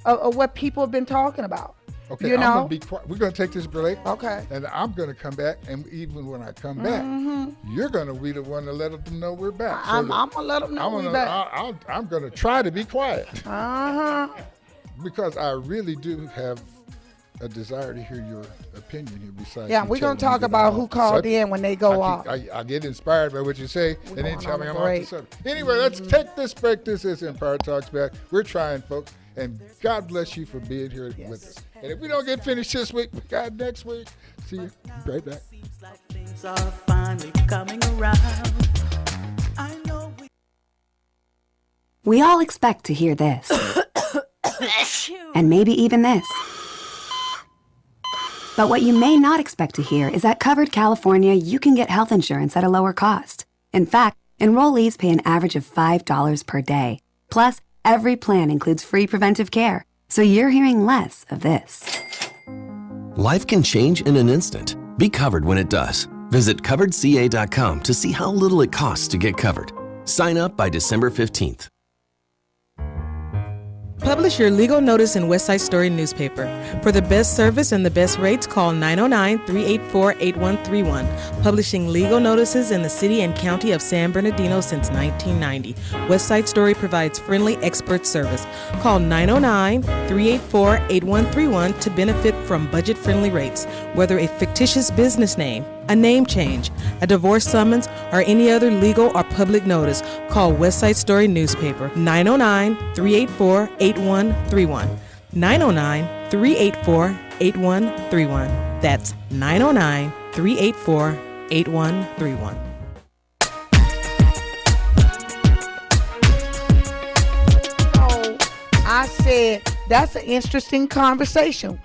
F: what people have been talking about.
E: Okay, I'm gonna be quiet. We're gonna take this break. Okay. And I'm gonna come back, and even when I come back, you're gonna be the one to let them know we're back.
F: I'm gonna let them know we're back.
E: I'm gonna try to be quiet. Because I really do have a desire to hear your opinion here. Besides,
F: we're gonna talk about who called in when they go off.
E: I get inspired by what you say, and then tell me I'm off the subject. Anyway, let's take this break. This is Empire Talks Back. We're trying, folks, and God bless you for being here with us. And if we don't get finished this week, we got next week. See you right back.
O: Things are finally coming around. I know
P: we all expect to hear this. And maybe even this. But what you may not expect to hear is that Covered California, you can get health insurance at a lower cost. In fact, enrollees pay an average of $5 per day. Plus, every plan includes free preventive care. So you're hearing less of this.
J: Life can change in an instant. Be covered when it does. Visit coveredca.com to see how little it costs to get covered. Sign up by December 15th.
G: Publish your legal notice in West Side Story newspaper. For the best service and the best rates, call 909-384-8131. Publishing legal notices in the city and county of San Bernardino since 1990. West Side Story provides friendly expert service. Call 909-384-8131 to benefit from budget-friendly rates. Whether a fictitious business name, a name change, a divorce summons, or any other legal or public notice, call West Side Story newspaper 909-384-8131. 909-384-8131. That's 909-384-8131.
F: I said that's an interesting conversation.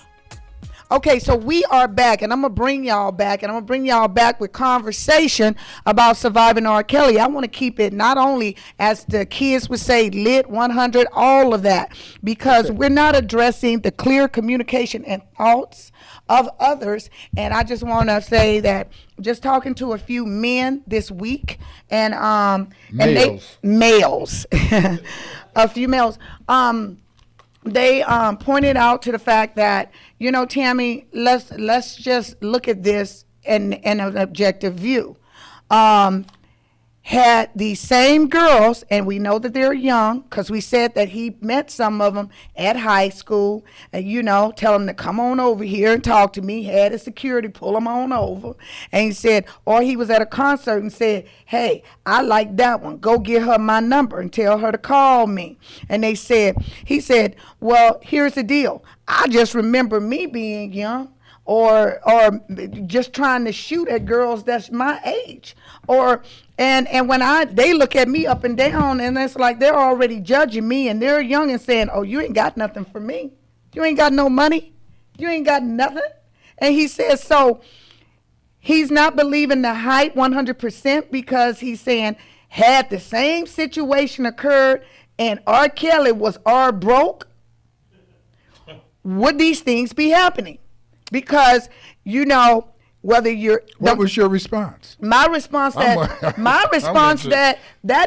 F: Okay, so we are back, and I'm going to bring y'all back, and I'm going to bring y'all back with conversation about surviving R. Kelly. I want to keep it not only, as the kids would say, lit, 100, all of that, because we're not addressing the clear communication and thoughts of others. And I just want to say that just talking to a few men this week, and males, a few males, they pointed out to the fact that, you know, Tammy, let's just look at this in an objective view. Had the same girls, and we know that they're young because we said that he met some of them at high school, and, you know, tell them to come on over here and talk to me. Had a security pull them on over, and he said, or he was at a concert and said, hey, I like that one. Go get her my number and tell her to call me. And he said, well, here's the deal. I just remember me being young, or just trying to shoot at girls that's my age, and when they look at me up and down, and it's like they're already judging me, and they're young and saying, oh, you ain't got nothing for me. You ain't got no money. You ain't got nothing. And he says, so he's not believing the hype 100% because he's saying, had the same situation occurred and R. Kelly was broke, would these things be happening? Because, you know, whether you're...
E: What was your response?
F: My response that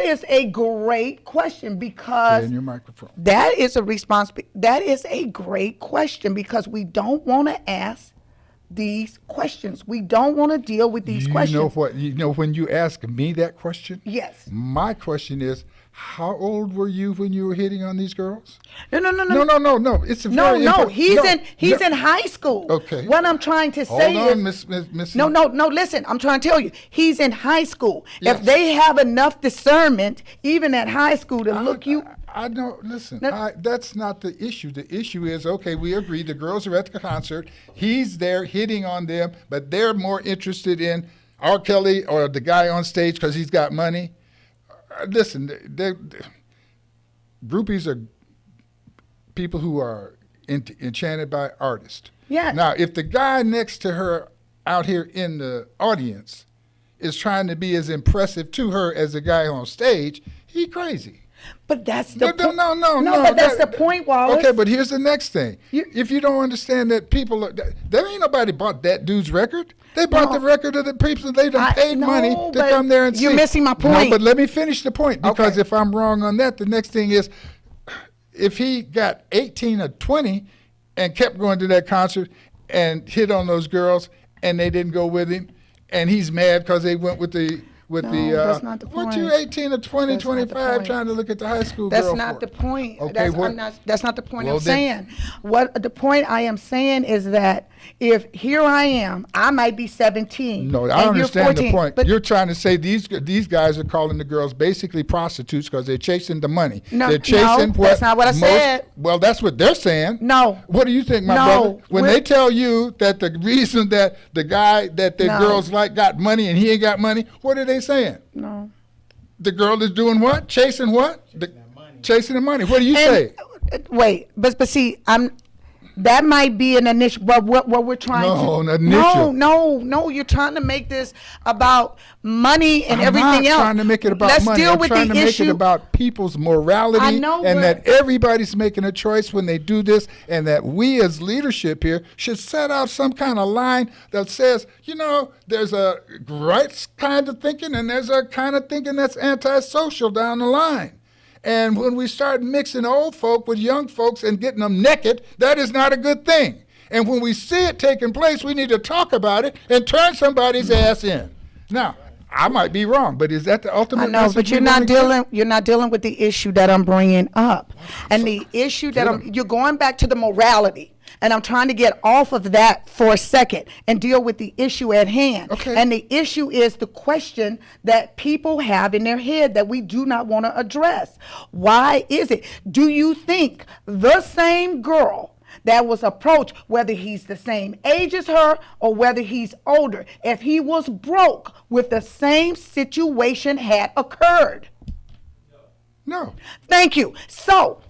F: is a great question, because...
E: Stay in your microphone.
F: That is a great question, because we don't want to ask these questions. We don't want to deal with these questions.
E: You know what? You know, when you ask me that question?
F: Yes.
E: My question is, how old were you when you were hitting on these girls?
F: No.
E: It's a very
F: He's in high school.
E: Okay.
F: What I'm trying to say
E: is, Miss.
F: No. Listen, I'm trying to tell you, he's in high school.
E: Yes.
F: If they have enough discernment, even at high school, to look you.
E: I know. Listen, that's not the issue. The issue is, okay, we agree. The girls are at the concert. He's there hitting on them, but they're more interested in R. Kelly or the guy on stage because he's got money. Listen, groupies are people who are enchanted by artists.
F: Yeah.
E: Now, if the guy next to her out here in the audience is trying to be as impressive to her as the guy on stage, he crazy.
F: But that's the point.
E: No.
F: But that's the point, Wallace.
E: Okay, but here's the next thing. If you don't understand that there ain't nobody bought that dude's record. They bought the record of the people. They done paid money to come there and see.
F: You're missing my point.
E: No, but let me finish the point, because if I'm wrong on that, the next thing is, if he got 18 or 20 and kept going to that concert and hit on those girls and they didn't go with him, and he's mad because they went with the...
F: that's not the point.
E: What you 18 or 20,
F: That's
E: 25 trying to look at the high school
F: That's
E: girl
F: not
E: for?
F: the point.
E: Okay,
F: that's not the point
E: well,
F: I'm saying. What the point I am saying is that if here I am, I might be 17.
E: No, I understand
F: 14,
E: the point.
F: But
E: you're trying to say these guys are calling the girls basically prostitutes because they're chasing the money. They're chasing
F: that's not what I said.
E: Well, that's what they're saying.
F: No.
E: What do you think, my brother? When they tell you that the reason that the guy that the girls like got money and he ain't got money, what are they saying?
F: No.
E: The girl is doing what? Chasing what? Chasing the money. What do you say?
F: Wait, but see, that might be an initial. What we're trying to.
E: An initial.
F: No. You're trying to make this about money and everything else.
E: I'm not trying to make it about
F: Let's
E: money.
F: deal
E: I'm
F: with
E: trying
F: the
E: to
F: issue.
E: make it about people's morality,
F: I know,
E: and that everybody's making a choice when they do this, and that we as leadership here should set out some kind of line that says, there's a right kind of thinking and there's a kind of thinking that's antisocial down the line. And when we start mixing old folk with young folks and getting them naked, that is not a good thing. And when we see it taking place, we need to talk about it and turn somebody's ass in. Now, I might be wrong, but is that the ultimate?
F: I know, but you're not dealing with the issue that I'm bringing up, and the issue that you're going back to the morality. And I'm trying to get off of that for a second and deal with the issue at hand.
E: Okay.
F: And the issue is the question that people have in their head that we do not want to address. Why is it? Do you think the same girl that was approached, whether he's the same age as her or whether he's older, if he was broke, with the same situation had occurred?
E: No.
F: Thank you. So,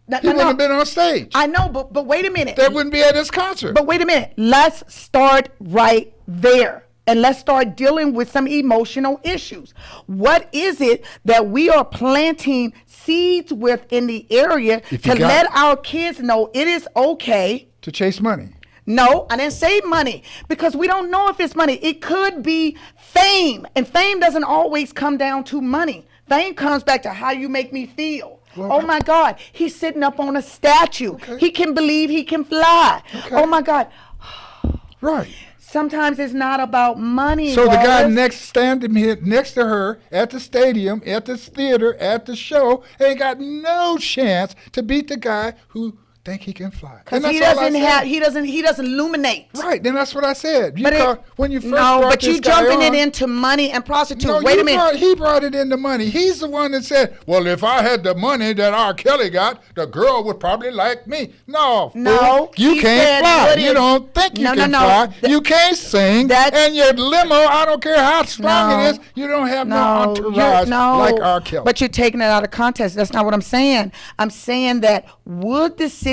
E: He wouldn't have been on stage.
F: I know, but wait a minute.
E: That wouldn't be at his concert.
F: But wait a minute. Let's start right there. And let's start dealing with some emotional issues. What is it that we are planting seeds with in the area to let our kids know it is okay
E: to chase money?
F: No, I didn't say money, because we don't know if it's money. It could be fame, and fame doesn't always come down to money. Fame comes back to how you make me feel. Well, oh my God, he's sitting up on a statue. Okay. He can believe he can fly. Okay. Oh my God.
E: Right.
F: Sometimes it's not about money.
E: So Wallace, the guy standing here next to her at the stadium, at the theater, at the show, ain't got no chance to beat the guy who think he can fly.
F: Because he doesn't illuminate.
E: Right, then that's what I said. When you first
F: no,
E: brought
F: but you jumping it into money and prostitutes. No, wait a minute.
E: He brought it into money. He's the one that said, well, if I had the money that R. Kelly got, the girl would probably like me. No, you can't fly. You don't think you can fly. You can't sing. And your limo, I don't care how strong it is, you don't have no entourage like R. Kelly.
F: But you're taking it out of context. That's not what I'm saying. I'm saying that would the situation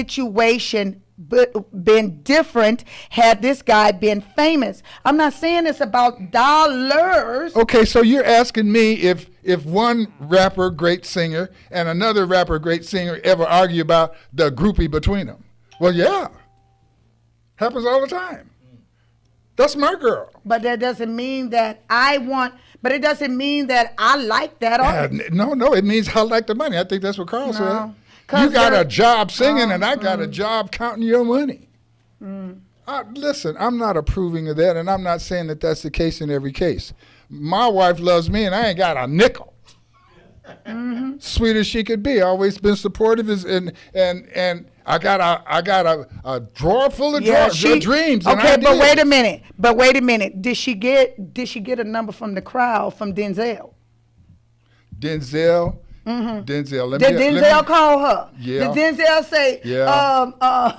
F: been different had this guy been famous? I'm not saying it's about dollars.
E: Okay, so you're asking me if one rapper, great singer, and another rapper, great singer ever argue about the groupie between them. Well, yeah. Happens all the time. That's my girl.
F: But that doesn't mean that it doesn't mean that I like that artist.
E: No, it means I like the money. I think that's what Carl said. You got a job singing, and I got a job counting your money. Listen, I'm not approving of that, and I'm not saying that that's the case in every case. My wife loves me, and I ain't got a nickel. Sweet as she could be, always been supportive, and I got a drawer full of dreams. And
F: okay, but wait a minute. Did she get a number from the crowd from Denzel?
E: Denzel.
F: Denzel. Did Denzel call her?
E: Yeah.
F: Did Denzel say,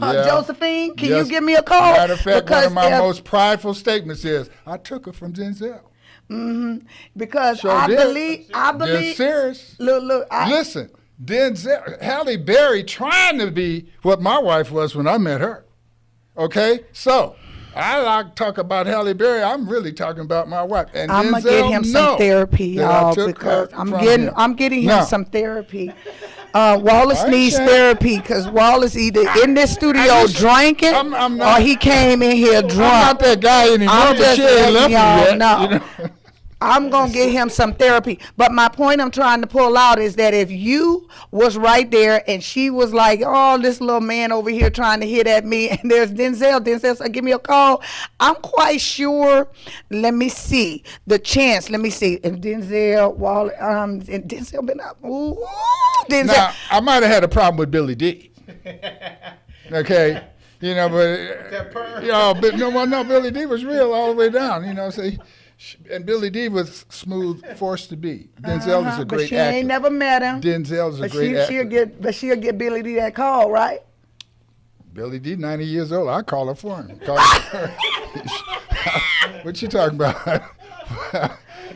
F: Josephine, can you give me a call?
E: Matter of fact, one of my most prideful statements is, I took her from Denzel.
F: Because I believe.
E: They're serious. Listen, Denzel, Halle Berry trying to be what my wife was when I met her. Okay? So, I like to talk about Halle Berry. I'm really talking about my wife. And
F: I'm gonna get him some therapy, y'all, because I'm getting him some therapy. Wallace needs therapy because Wallace either in this studio drinking or he came in here drunk.
E: I'm not that guy anymore.
F: I'm just letting y'all know.
E: You know?
F: I'm going to get him some therapy. But my point I'm trying to pull out is that if you was right there and she was like, oh, this little man over here trying to hit at me, and there's Denzel said, give me a call, I'm quite sure, let me see, the chance, let me see, and Denzel been up, ooh, Denzel.
E: Now, I might have had a problem with Billy D. Okay? You know, but Billy D was real all the way down, so and Billy D was smooth force to be. Denzel is a great actor.
F: But she ain't never met him.
E: Denzel is a great actor.
F: She'll get Billy D that call, right?
E: Billy D, 90 years old. I call her for him. What you talking about?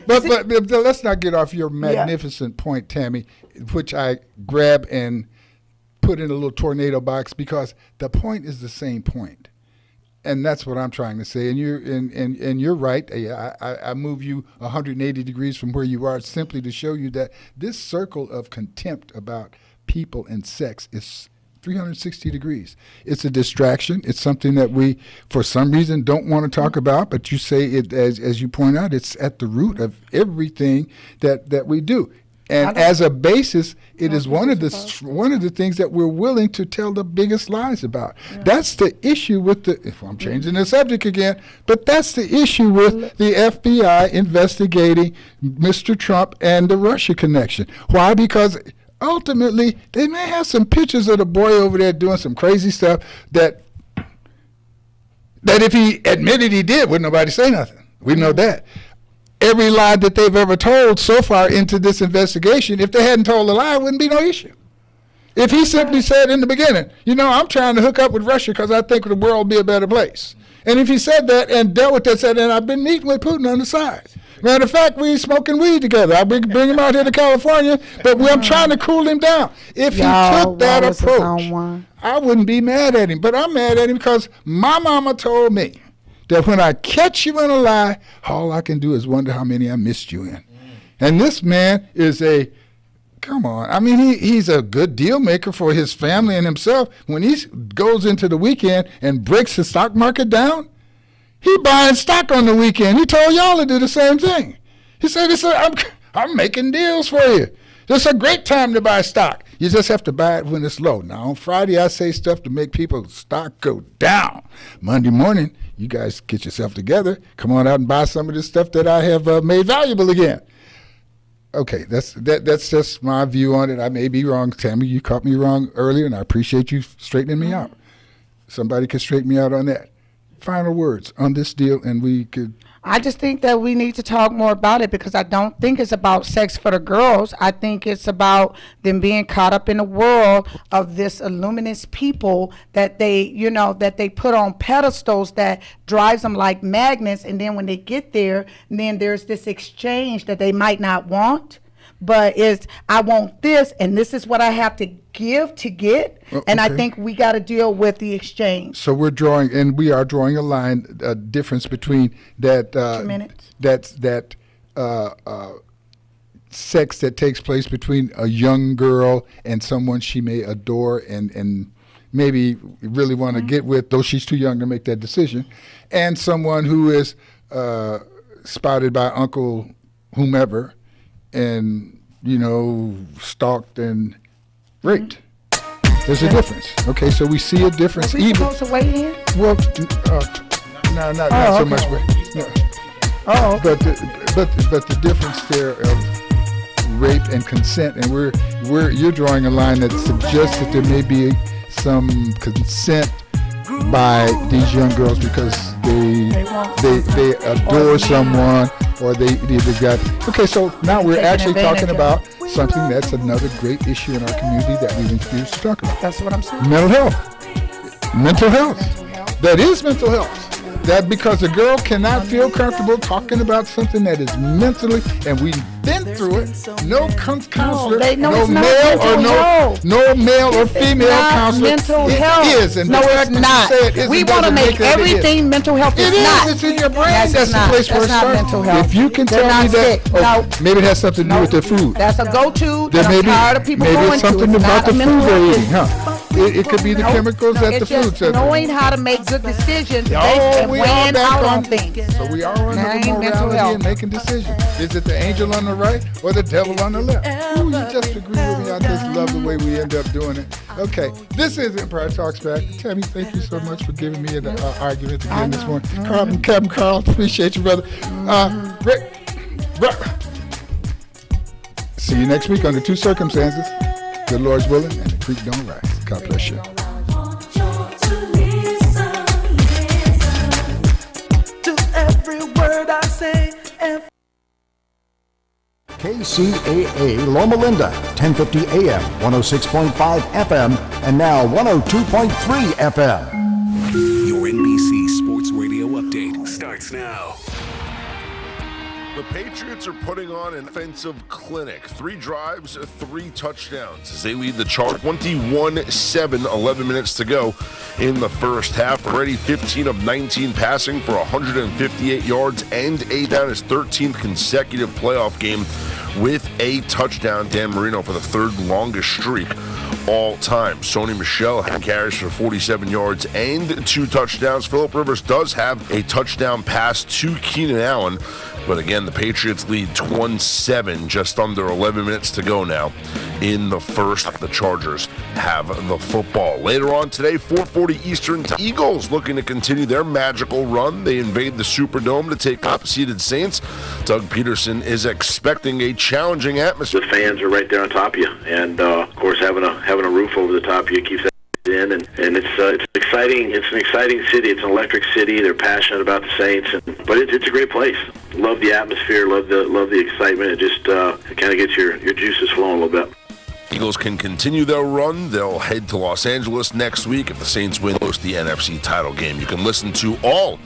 E: but let's not get off your magnificent point, Tammy, which I grab and put in a little tornado box, because the point is the same point. And that's what I'm trying to say. And you're right. I move you 180 degrees from where you are simply to show you that this circle of contempt about people and sex is 360 degrees. It's a distraction. It's something that we, for some reason, don't want to talk about. But you say it, as you point out, it's at the root of everything that we do. And as a basis, it is one of the things that we're willing to tell the biggest lies about. Yeah. That's the issue with I'm changing the subject again, but that's the issue with the FBI investigating Mr. Trump and the Russia connection. Why? Because ultimately, they may have some pictures of the boy over there doing some crazy stuff that if he admitted he did, wouldn't nobody say nothing. We know that. Every lie that they've ever told so far into this investigation, if they hadn't told a lie, it wouldn't be no issue. If he simply said in the beginning, I'm trying to hook up with Russia because I think the world will be a better place. And if he said that and dealt with that, said, and I've been meeting with Putin on the side. Matter of fact, we smoking weed together. I bring him out here to California, but I'm trying to cool him down. If he took that approach, I wouldn't be mad at him. But I'm mad at him because my mama told me that when I catch you in a lie, all I can do is wonder how many I missed you in. And this man is come on. I mean, he's a good deal maker for his family and himself. When he goes into the weekend and breaks the stock market down, he buying stock on the weekend. He told y'all to do the same thing. He said, I'm making deals for you. It's a great time to buy stock. You just have to buy it when it's low. Now, on Friday, I say stuff to make people's stock go down. Monday morning, you guys get yourself together. Come on out and buy some of this stuff that I have made valuable again. Okay, that's just my view on it. I may be wrong. Tammy, you caught me wrong earlier, and I appreciate you straightening me out. Somebody could straighten me out on that. Final words on this deal, and we could...
F: I just think that we need to talk more about it because I don't think it's about sex for the girls. I think it's about them being caught up in the world of this illuminous people that they put on pedestals that drives them like magnets. And then when they get there, then there's this exchange that they might not want, but I want this, and this is what I have to give to get. And I think we got to deal with the exchange.
E: So we are drawing a line, a difference between that
F: 2 minutes.
E: that sex that takes place between a young girl and someone she may adore and maybe really want to get with, though she's too young to make that decision, and someone who is spotted by Uncle whomever and stalked and raped. There's a difference. Okay, so we see a difference.
F: Are we supposed to weigh in?
E: Well, no, not so much. No.
F: Oh, okay.
E: But the difference there of rape and consent, and you're drawing a line that suggests that there may be some consent by these young girls because they adore someone or they got. Okay, so now we're actually talking about something that's another great issue in our community that we refuse to talk about.
F: That's what I'm saying.
E: Mental health. Mental health. That is mental health. That because a girl cannot feel comfortable talking about something that is mentally, and we've been through it. No counselor, no male or female counselor.
F: Mental health.
E: It is, and
F: no, it's not. We want to make everything mental health.
E: It is. It's in your brain. That's the place where it starts.
F: Mental health.
E: If you can tell me that, maybe it has something to do with their food.
F: That's a go-to.
E: Then
F: I'm tired of people
E: maybe
F: going
E: it's something
F: to.
E: about the food they're eating, huh? It could be the chemicals at the food center.
F: Knowing how to make good decisions
E: we
F: and
E: are
F: weighing out on
E: things.
F: things.
E: So we are under morality and making decisions. Is it the angel on the right or the devil on the left? Ooh, you just agree with me. I just love the way we end up doing it. Okay, this is Empire Talks Back. Tammy, thank you so much for giving me an argument again this morning. Captain Carl, appreciate you, brother. Rick. See you next week under two circumstances. Good Lord's willing, and the creek don't rise. God bless you.
B: KCAA Loma Linda, 1050 AM, 106.5 FM, and now 102.3 FM.
Q: Your NBC Sports Radio update starts now.
R: The Patriots are putting on an offensive clinic. 3 drives, 3 touchdowns as they lead the Chargers 21-7, 11 minutes to go in the first half. Already 15 of 19 passing for 158 yards and a touchdown, his 13th consecutive playoff game with a touchdown. Dan Marino for the 3rd longest streak all time. Sony Michel had carries for 47 yards and 2 touchdowns. Phillip Rivers does have a touchdown pass to Keenan Allen. But again, the Patriots lead 21-7, just under 11 minutes to go now in the first. The Chargers have the football. Later on today, 4:40 Eastern, Eagles looking to continue their magical run. They invade the Superdome to take top-seeded Saints. Doug Peterson is expecting a challenging atmosphere.
S: The fans are right there on top of you, and of course, having a roof over the top of you keeps that in, and it's exciting. It's an exciting city. It's an electric city. They're passionate about the Saints, but it's a great place. Love the atmosphere. Love the excitement. It just it kind of gets your juices flowing a little bit.
R: Eagles can continue their run. They'll head to Los Angeles next week if the Saints win, host the NFC title game. You can listen to all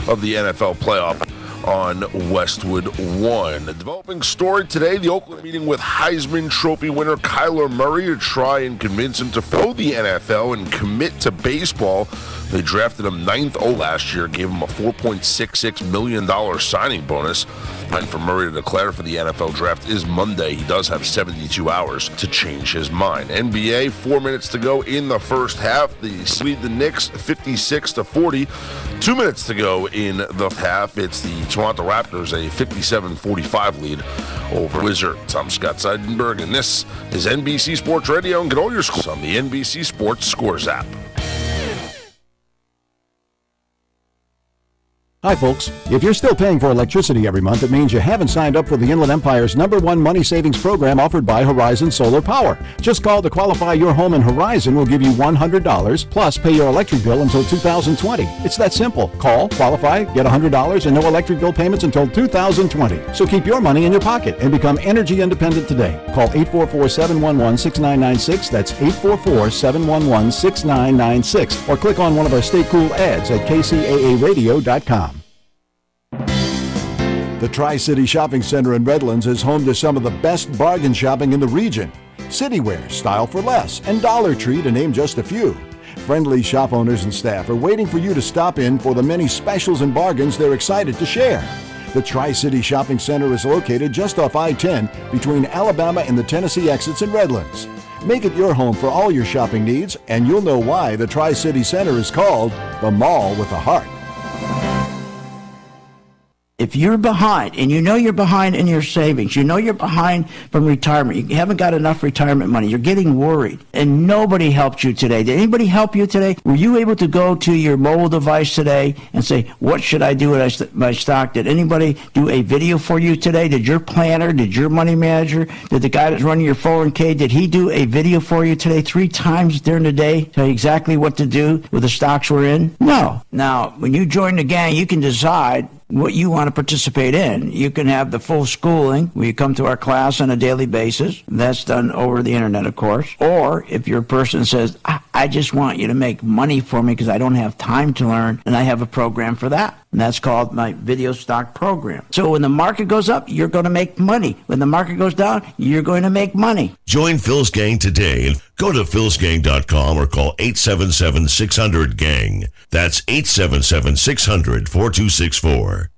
R: of the NFL playoff on Westwood 1. A developing story today, the Oakland meeting with Heisman Trophy winner Kyler Murray to try and convince him to throw the NFL and commit to baseball. They drafted him 9th last year, gave him a $4.66 million signing bonus. Time for Murray to declare for the NFL draft is Monday. He does have 72 hours to change his mind. NBA, 4 minutes to go in the first half. They lead the Knicks 56-40. 2 minutes to go in the half. It's the Toronto Raptors, a 57-45 lead over Wizards. I'm Scott Seidenberg, and this is NBC Sports Radio. And get all your scores on the NBC Sports Scores app.
T: Hi, folks. If you're still paying for electricity every month, it means you haven't signed up for the Inland Empire's #1 money savings program offered by Horizon Solar Power. Just call to qualify your home, and Horizon will give you $100 plus pay your electric bill until 2020. It's that simple. Call, qualify, get $100 and no electric bill payments until 2020. So keep your money in your pocket and become energy independent today. Call 844-711-6996. That's 844-711-6996. Or click on one of our Stay Cool ads at KCAAradio.com. The Tri-City Shopping Center in Redlands is home to some of the best bargain shopping in the region. Citywear, Style for Less, and Dollar Tree, to name just a few. Friendly shop owners and staff are waiting for you to stop in for the many specials and bargains they're excited to share. The Tri-City Shopping Center is located just off I-10 between Alabama and the Tennessee exits in Redlands. Make it your home for all your shopping needs, and you'll know why the Tri-City Center is called the Mall with a Heart.
U: If you're behind, and you know you're behind in your savings, you know you're behind from retirement, you haven't got enough retirement money, you're getting worried, and nobody helped you today. Did anybody help you today? Were you able to go to your mobile device today and say, what should I do with my stock? Did anybody do a video for you today? Did your planner, did your money manager, did the guy that's running your 401k, did he do a video for you today 3 times during the day, tell you exactly what to do with the stocks we're in? No. Now, when you join the gang, you can decide what you want to participate in. You can have the full schooling where you come to our class on a daily basis. That's done over the internet, of course. Or if you're a person that says, I just want you to make money for me because I don't have time to learn, and I have a program for that. And that's called my video stock program. So when the market goes up, you're going to make money. When the market goes down, you're going to make money.
V: Join Phil's Gang today and go to philsgang.com or call 877-600-GANG. That's 877-600-4264.